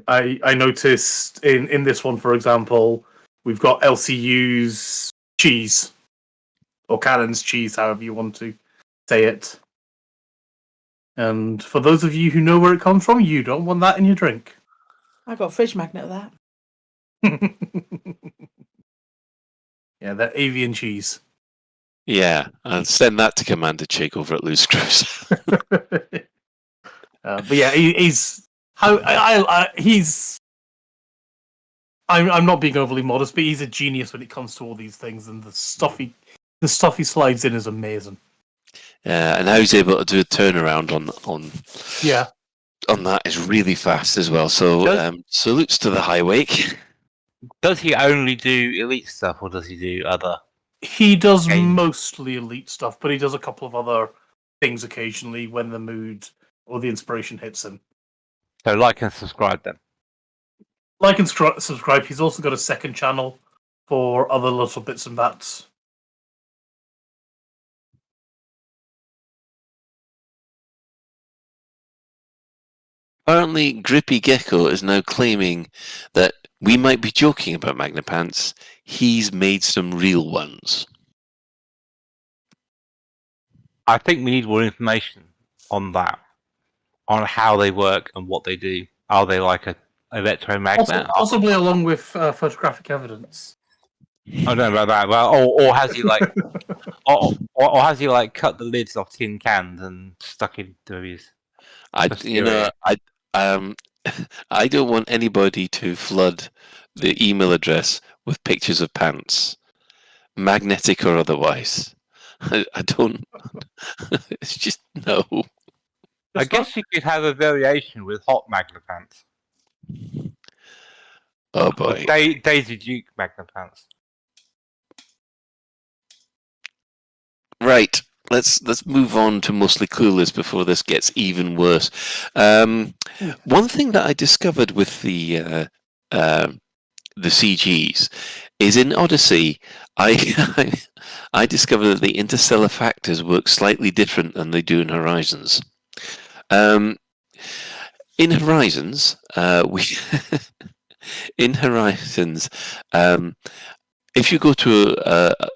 S2: I noticed in this one, for example, we've got LCU's cheese, or Cannon's cheese, however you want to say it. And for those of you who know where it comes from, you don't want that in your drink.
S5: I got a fridge magnet of that.
S2: Yeah, that avian cheese.
S4: Yeah, and send that to Commander Chick over at Loose Screws.
S2: But yeah, he's I'm not being overly modest, but he's a genius when it comes to all these things, and the stuff he slides in is amazing.
S4: And how he's able to do a turnaround on that is really fast as well. So salutes to the High Wake.
S3: Does he only do Elite stuff, or does he do other?
S2: He does mostly Elite stuff, but he does a couple of other things occasionally when the mood or the inspiration hits him.
S3: So like and subscribe then.
S2: Like and subscribe. He's also got a second channel for other little bits and bats.
S4: Apparently, Grippy Gecko is now claiming that we might be joking about Magnapants. He's made some real ones.
S3: I think we need more information on that, on how they work and what they do. Are they like a electromagnet?
S2: Possibly along with photographic evidence.
S3: I don't know about that. Well, or has he like, or has he like cut the lids off tin cans and stuck into his?
S4: I don't want anybody to flood the email address with pictures of pants, magnetic or otherwise. I don't. It's just no.
S3: I guess you could have a variation with hot Magnapants.
S4: Oh boy,
S3: Daisy Duke Magnapants.
S4: Right. Let's move on to mostly Clueless before this gets even worse. One thing that I discovered with the CGs is in Odyssey, I discovered that the interstellar factors work slightly different than they do in Horizons. In Horizons, if you go to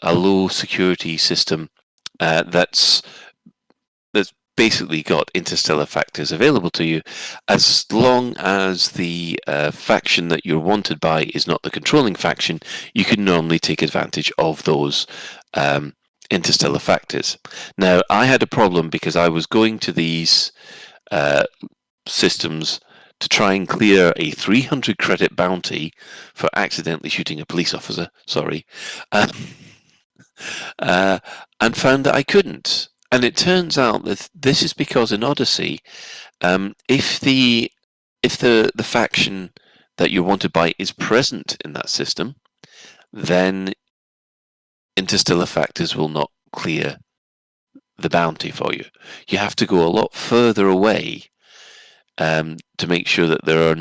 S4: a low security system that's basically got interstellar factors available to you, as long as the faction that you're wanted by is not the controlling faction, you can normally take advantage of those interstellar factors. Now, I had a problem because I was going to these systems to try and clear a 300 credit bounty for accidentally shooting a police officer. Sorry. And found that I couldn't. And it turns out that this is because in Odyssey, if the faction that you're wanted by is present in that system, then interstellar factors will not clear the bounty for you. You have to go a lot further away to make sure that there are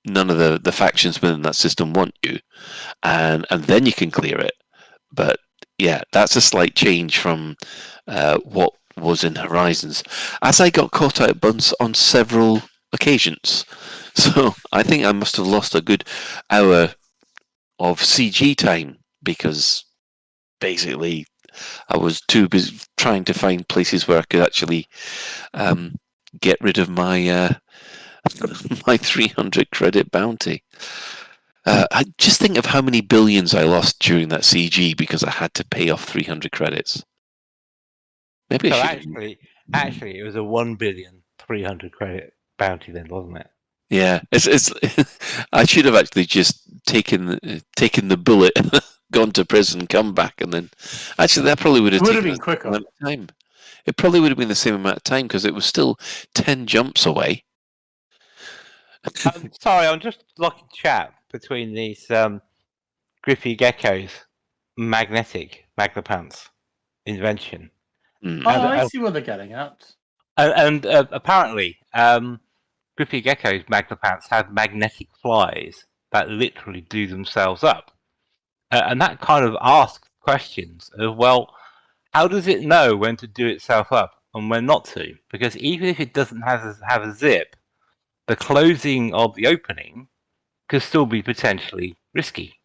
S4: none of the factions within that system want you, and then you can clear it. But yeah, that's a slight change from what was in Horizons, as I got caught out bunts on several occasions. So I think I must have lost a good hour of CG time because basically I was too busy trying to find places where I could actually get rid of my my 300 credit bounty. I just think of how many billions I lost during that CG because I had to pay off 300 credits. Maybe
S3: So
S4: I should.
S3: actually, it was a 1,300,000,000 credit bounty then, wasn't it?
S4: Yeah, it's. I should have actually just taken the bullet, gone to prison, come back, and then. Actually, that probably would have taken
S2: been quicker.
S4: amount of time. It probably would have been the same amount of time because it was still 10 jumps away.
S3: Sorry, I'm just locking chat between these Grippy Geckos, magnetic Magnapant's invention.
S2: Oh, I see what they're getting at.
S3: And apparently, Grippy Gecko's Magnapants have magnetic flies that literally do themselves up. And that kind of asks questions of, well, how does it know when to do itself up and when not to? Because even if it doesn't have a zip, the closing of the opening could still be potentially risky.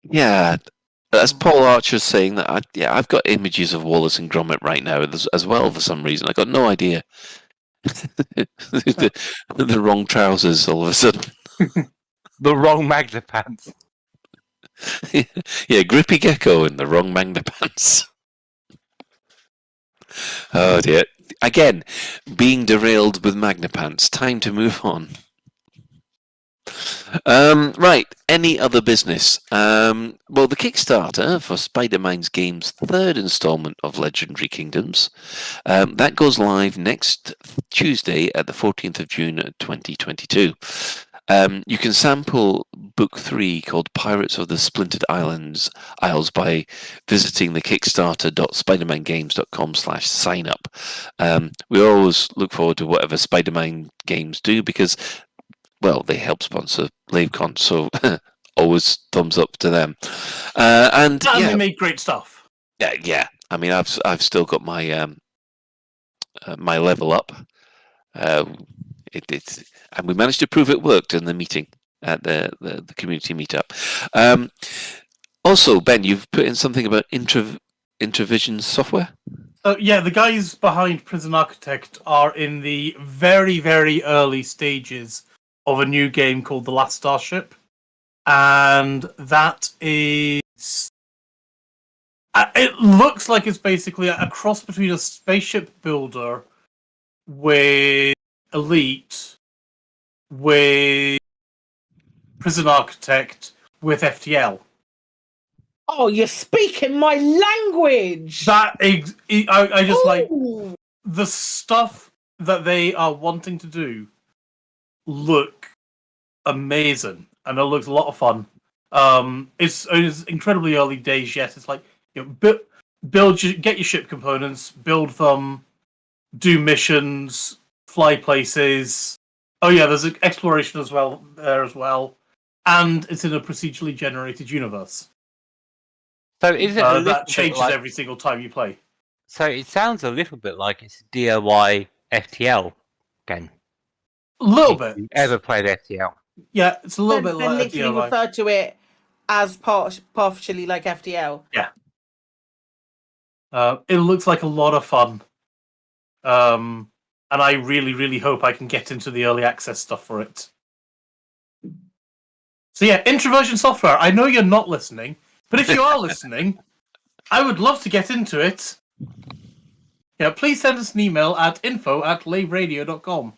S4: Yeah, as Paul Archer's saying that, I've got images of Wallace and Gromit right now as well for some reason. I got no idea. the wrong trousers all of a sudden.
S3: The wrong Magnapants.
S4: Yeah, Grippy Gecko in the wrong Magnapants. Oh dear. Again, being derailed with Magnapants. Time to move on. Right, any other business? Well, the Kickstarter for Spider-Man's Game's third installment of Legendary Kingdoms, that goes live next Tuesday at the 14th of June 2022. You can sample Book 3 called Pirates of the Splintered Isles by visiting the kickstarter.spidermangames.com/sign-up. We always look forward to whatever Spider-Man games do because, well, they help sponsor LaveCon, so always thumbs up to them. And
S2: they make great stuff.
S4: Yeah. I mean, I've still got my my level up. And we managed to prove it worked in the meeting at the community meetup. Also, Ben, you've put in something about Intravision software.
S2: Yeah, the guys behind Prison Architect are in the very, very early stages of a new game called The Last Starship. And that is... it looks like it's basically a cross between a spaceship builder with Elite, with Prison Architect, with FTL.
S5: Oh, you're speaking my language!
S2: I just like the stuff that they are wanting to do look amazing, and it looks a lot of fun. It's incredibly early days yet. It's like, you know, get your ship components, build them, do missions, fly places. Oh yeah, there's exploration as well there as well, and it's in a procedurally generated universe.
S3: So is it
S2: that changes every single time you play?
S3: So it sounds a little bit like it's a DIY FTL game.
S2: A little bit.
S3: If you ever played FTL?
S2: Yeah, it's a little bit
S5: They
S2: like
S5: literally
S2: DIY.
S5: refer to it as partially like FTL.
S2: Yeah. It looks like a lot of fun. And I really, really hope I can get into the early access stuff for it. So yeah, Introversion Software, I know you're not listening, but if you are listening, I would love to get into it. Yeah, please send us an email at info@laveradio.com.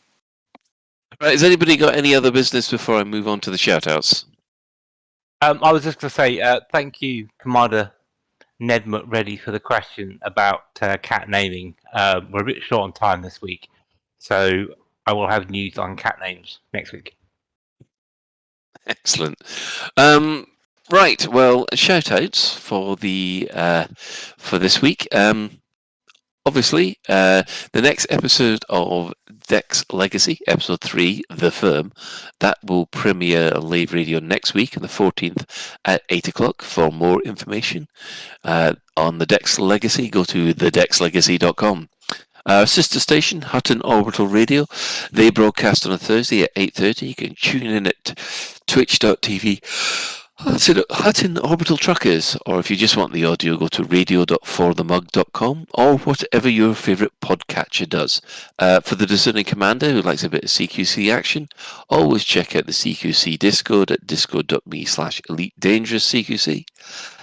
S4: Right, has anybody got any other business before I move on to the shoutouts?
S3: I was just going to say thank you, Commander Ned McReady, for the question about cat naming. We're a bit short on time this week, so I will have news on cat names next week.
S4: Excellent. Right. Well, shout-outs for for this week. Obviously, the next episode of Dex Legacy, episode 3, The Firm, that will premiere on Lave Radio next week on the 14th at 8 o'clock. For more information on the Dex Legacy, go to thedexlegacy.com. Our sister station, Hutton Orbital Radio, they broadcast on a Thursday at 8:30. You can tune in at twitch.tv. Hutton Orbital Truckers, or if you just want the audio, go to radio.forthemug.com, or whatever your favourite podcatcher does. For the discerning commander who likes a bit of CQC action, always check out the CQC Discord at discord.me/EliteDangerousCQC.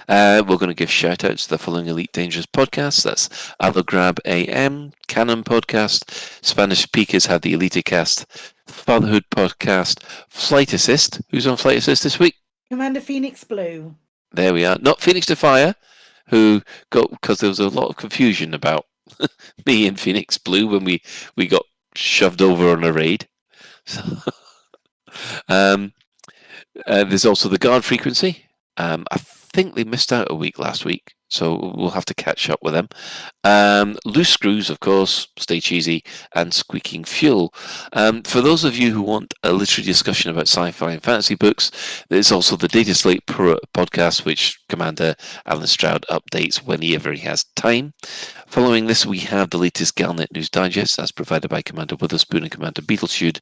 S4: We're going to give shout-outs to the following Elite Dangerous podcasts. That's Alograb AM, Canon Podcast, Spanish Speakers have the Elitecast, Fatherhood Podcast, Flight Assist. Who's on Flight Assist this week?
S5: Commander Phoenix Blue.
S4: There we are. Not Phoenix to Fire, who got, because there was a lot of confusion about me and Phoenix Blue when we got shoved over on a raid. So, there's also the Guard Frequency. I think they missed out a week last week, so we'll have to catch up with them. Loose Screws, of course, Stay Cheesy, and Squeaking Fuel. For those of you who want a literary discussion about sci-fi and fantasy books, there's also the Data Slate podcast, which Commander Alan Stroud updates whenever he has time. Following this, we have the latest Galnet News Digest, as provided by Commander Witherspoon and Commander Beetleshoot.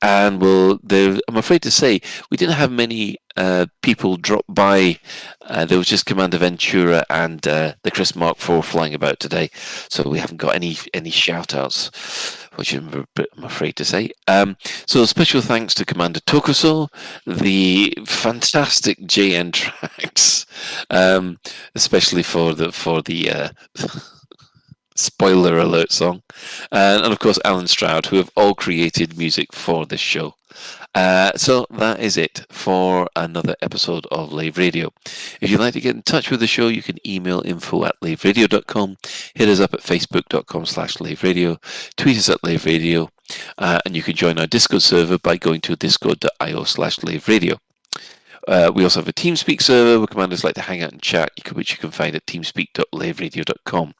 S4: And I'm afraid to say, we didn't have many people drop by. There was just Commander Ventura and the Chris Mark IV flying about today, so we haven't got any shout-outs, which I'm afraid to say. So special thanks to Commander Tokuso, the fantastic JN tracks, especially for the spoiler alert song, and of course Alan Stroud, who have all created music for this show. So that is it for another episode of Lave Radio. If you'd like to get in touch with the show, you can email info@laveradio.com, hit us up at facebook.com/laveradio, tweet us at laveradio, and you can join our Discord server by going to discord.io/laveradio. We also have a TeamSpeak server where commanders like to hang out and chat, which you can find at teamspeak.laveradio.com.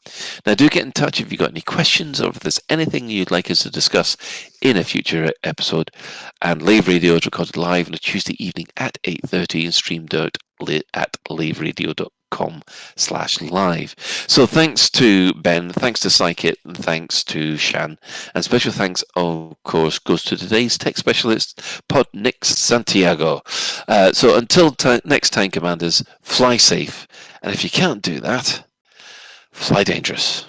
S4: Now, do get in touch if you've got any questions or if there's anything you'd like us to discuss in a future episode. And Lave Radio is recorded live on a Tuesday evening at 8:30 and streamed out at laveradio.com/live. So thanks to Ben, thanks to Psychit, and thanks to Shan. And special thanks, of course, goes to today's tech specialist, Podnix Santiago. So until next time, commanders, fly safe. And if you can't do that, fly dangerous.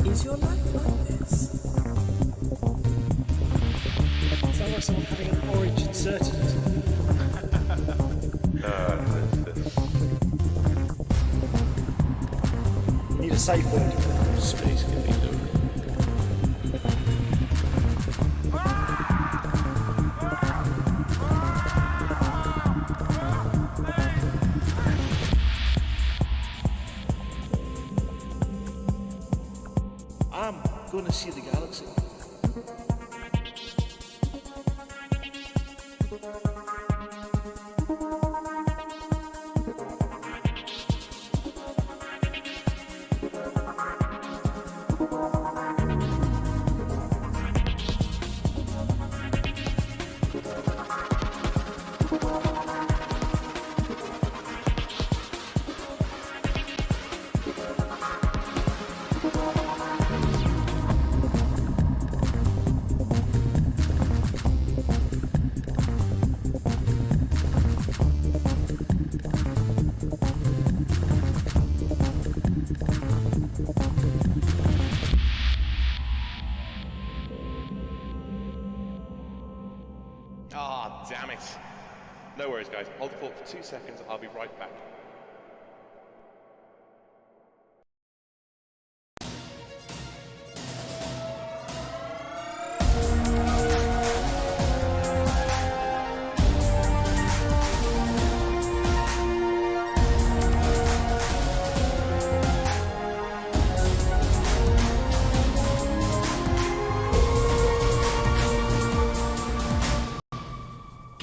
S10: Is your life like this? Sounds like someone having an orange inserted into them. You need a safe word. Space can be done.
S14: I'm going to see the galaxy.
S1: Ah, damn it. No worries, guys. Hold the fort for 2 seconds. I'll be right back.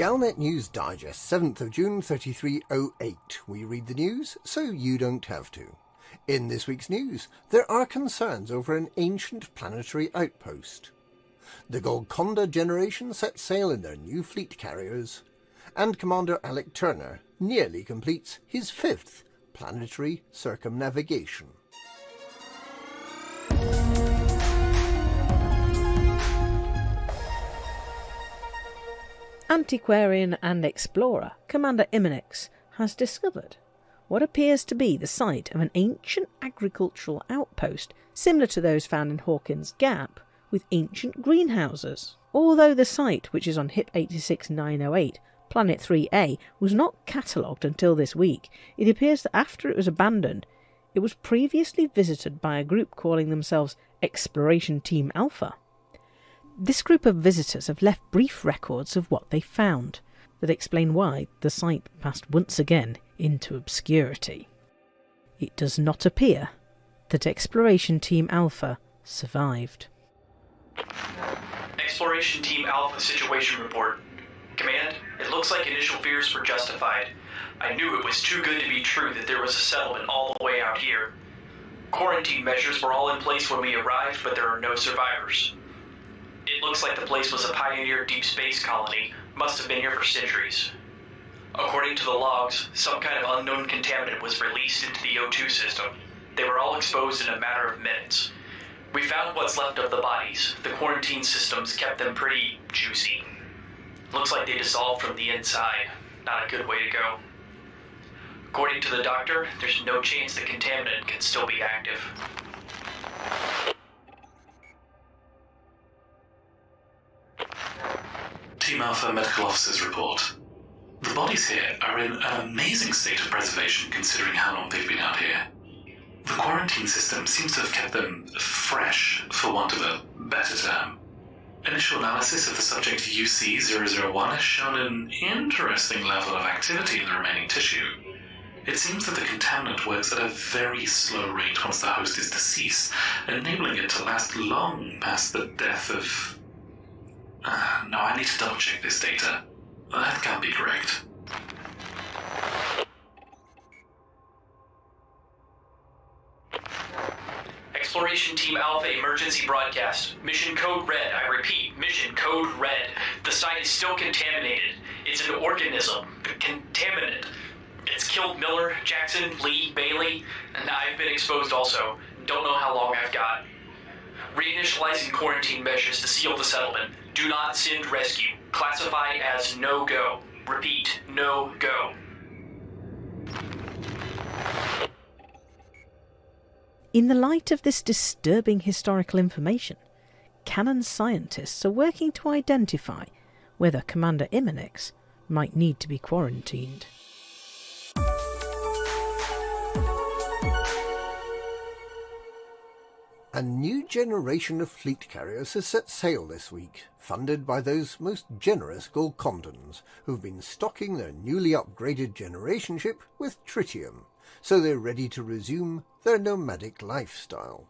S16: Galnet News Digest, 7th of June 3308. We read the news so you don't have to. In this week's news, there are concerns over an ancient planetary outpost. The Golconda generation set sail in their new fleet carriers, and Commander Alec Turner nearly completes his 5th planetary circumnavigation.
S17: Antiquarian and explorer Commander Imminix has discovered what appears to be the site of an ancient agricultural outpost similar to those found in Hawkins Gap, with ancient greenhouses. Although the site, which is on HIP 86908, Planet 3A, was not catalogued until this week, it appears that after it was abandoned, it was previously visited by a group calling themselves Exploration Team Alpha. This group of visitors have left brief records of what they found that explain why the site passed once again into obscurity. It does not appear that Exploration Team Alpha survived.
S18: Exploration Team Alpha situation report. Command, it looks like initial fears were justified. I knew it was too good to be true that there was a settlement all the way out here. Quarantine measures were all in place when we arrived, but there are no survivors. It looks like the place was a pioneer deep space colony, must have been here for centuries. According to the logs, some kind of unknown contaminant was released into the O2 system. They were all exposed in a matter of minutes. We found what's left of the bodies. The quarantine systems kept them pretty juicy. Looks like they dissolved from the inside. Not a good way to go. According to the doctor, there's no chance the contaminant can still be active.
S19: Team Alpha Medical Officer's report. The bodies here are in an amazing state of preservation considering how long they've been out here. The quarantine system seems to have kept them fresh, for want of a better term. Initial analysis of the subject UC-001 has shown an interesting level of activity in the remaining tissue. It seems that the contaminant works at a very slow rate once the host is deceased, enabling it to last long past the death of... no, I need to double-check this data. That can't be correct.
S18: Exploration Team Alpha emergency broadcast. Mission code red. I repeat, mission code red. The site is still contaminated. It's an organism. Contaminant. It's killed Miller, Jackson, Lee, Bailey, and I've been exposed also. Don't know how long I've got. Reinitializing quarantine measures to seal the settlement. Do not send rescue. Classify as no-go. Repeat, no-go.
S17: In the light of this disturbing historical information, Canon scientists are working to identify whether Commander Imminix might need to be quarantined.
S16: A new generation of fleet carriers has set sail this week, funded by those most generous Golcondans, who've been stocking their newly upgraded generation ship with tritium, so they're ready to resume their nomadic lifestyle.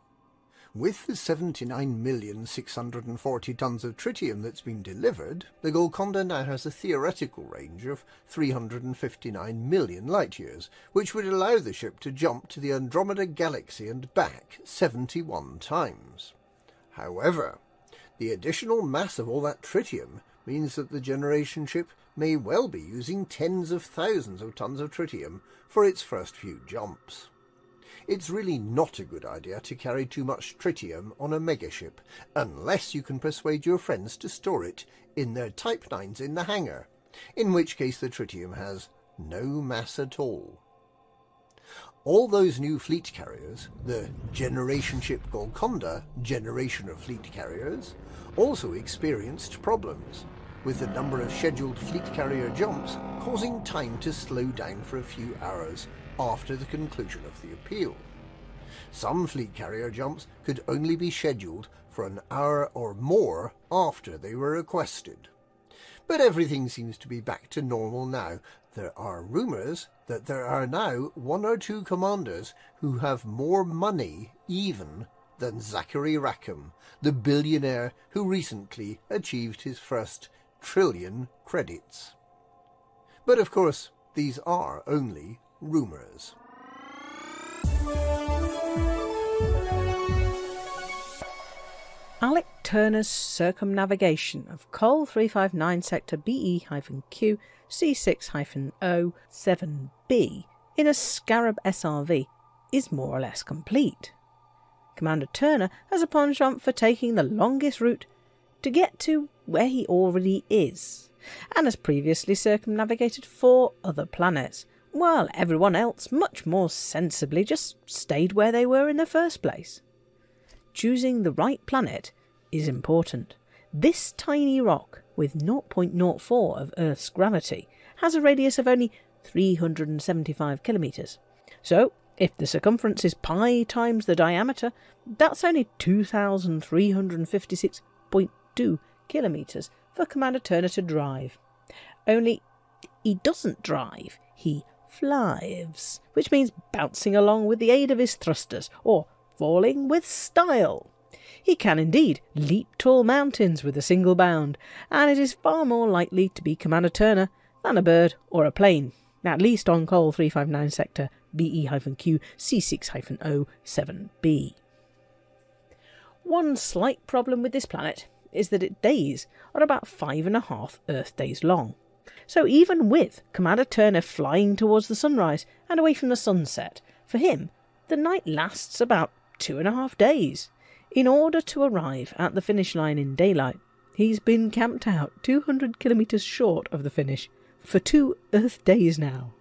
S16: With the 79,640 tons of tritium that's been delivered, the Golconda now has a theoretical range of 359 million light-years, which would allow the ship to jump to the Andromeda Galaxy and back 71 times. However, the additional mass of all that tritium means that the generation ship may well be using tens of thousands of tons of tritium for its first few jumps. It's really not a good idea to carry too much tritium on a megaship, unless you can persuade your friends to store it in their Type 9s in the hangar, in which case the tritium has no mass at all. All those new fleet carriers, the generation ship Golconda generation of fleet carriers, also experienced problems, with the number of scheduled fleet carrier jumps causing time to slow down for a few hours after the conclusion of the appeal. Some fleet carrier jumps could only be scheduled for an hour or more after they were requested. But everything seems to be back to normal now. There are rumours that there are now 1 or 2 commanders who have more money even than Zachary Rackham, the billionaire who recently achieved his first trillion credits. But of course, these are only rumours.
S17: Alec Turner's circumnavigation of Col 359 sector BE-Q C6-O7B in a Scarab SRV is more or less complete. Commander Turner has a penchant for taking the longest route to get to where he already is, and has previously circumnavigated 4 other planets, while everyone else much more sensibly just stayed where they were in the first place. Choosing the right planet is important. This tiny rock, with 0.04 of Earth's gravity, has a radius of only 375 kilometres. So, if the circumference is pi times the diameter, that's only 2,356.2 kilometres for Commander Turner to drive. Only, he doesn't drive, he flies, which means bouncing along with the aid of his thrusters, or falling with style. He can indeed leap tall mountains with a single bound, and it is far more likely to be Commander Turner than a bird or a plane, at least on Col 359 sector BE-Q C6-O7B. One slight problem with this planet is that its days are about 5.5 Earth days long. So even with Commander Turner flying towards the sunrise and away from the sunset, for him the night lasts about 2.5 days. In order to arrive at the finish line in daylight, he's been camped out 200 kilometres short of the finish for 2 Earth days now.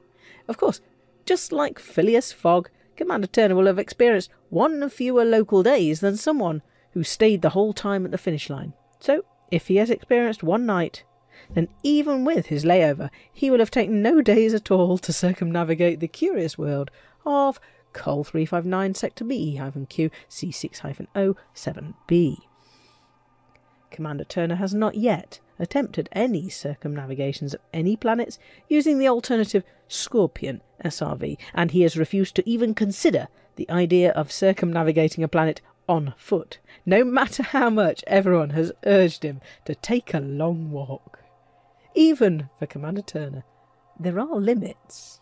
S17: Of course, just like Phileas Fogg, Commander Turner will have experienced 1 fewer local days than someone who stayed the whole time at the finish line. So, if he has experienced 1 night, then even with his layover, he will have taken no days at all to circumnavigate the curious world of Col 359 sector BE-Q C6-O7B. Commander Turner has not yet attempted any circumnavigations of any planets using the alternative Scorpion SRV, and he has refused to even consider the idea of circumnavigating a planet on foot, no matter how much everyone has urged him to take a long walk. Even for Commander Turner, there are limits.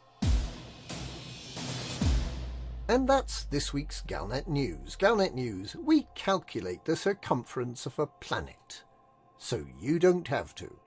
S16: And that's this week's Galnet News. Galnet News, we calculate the circumference of a planet, so you don't have to.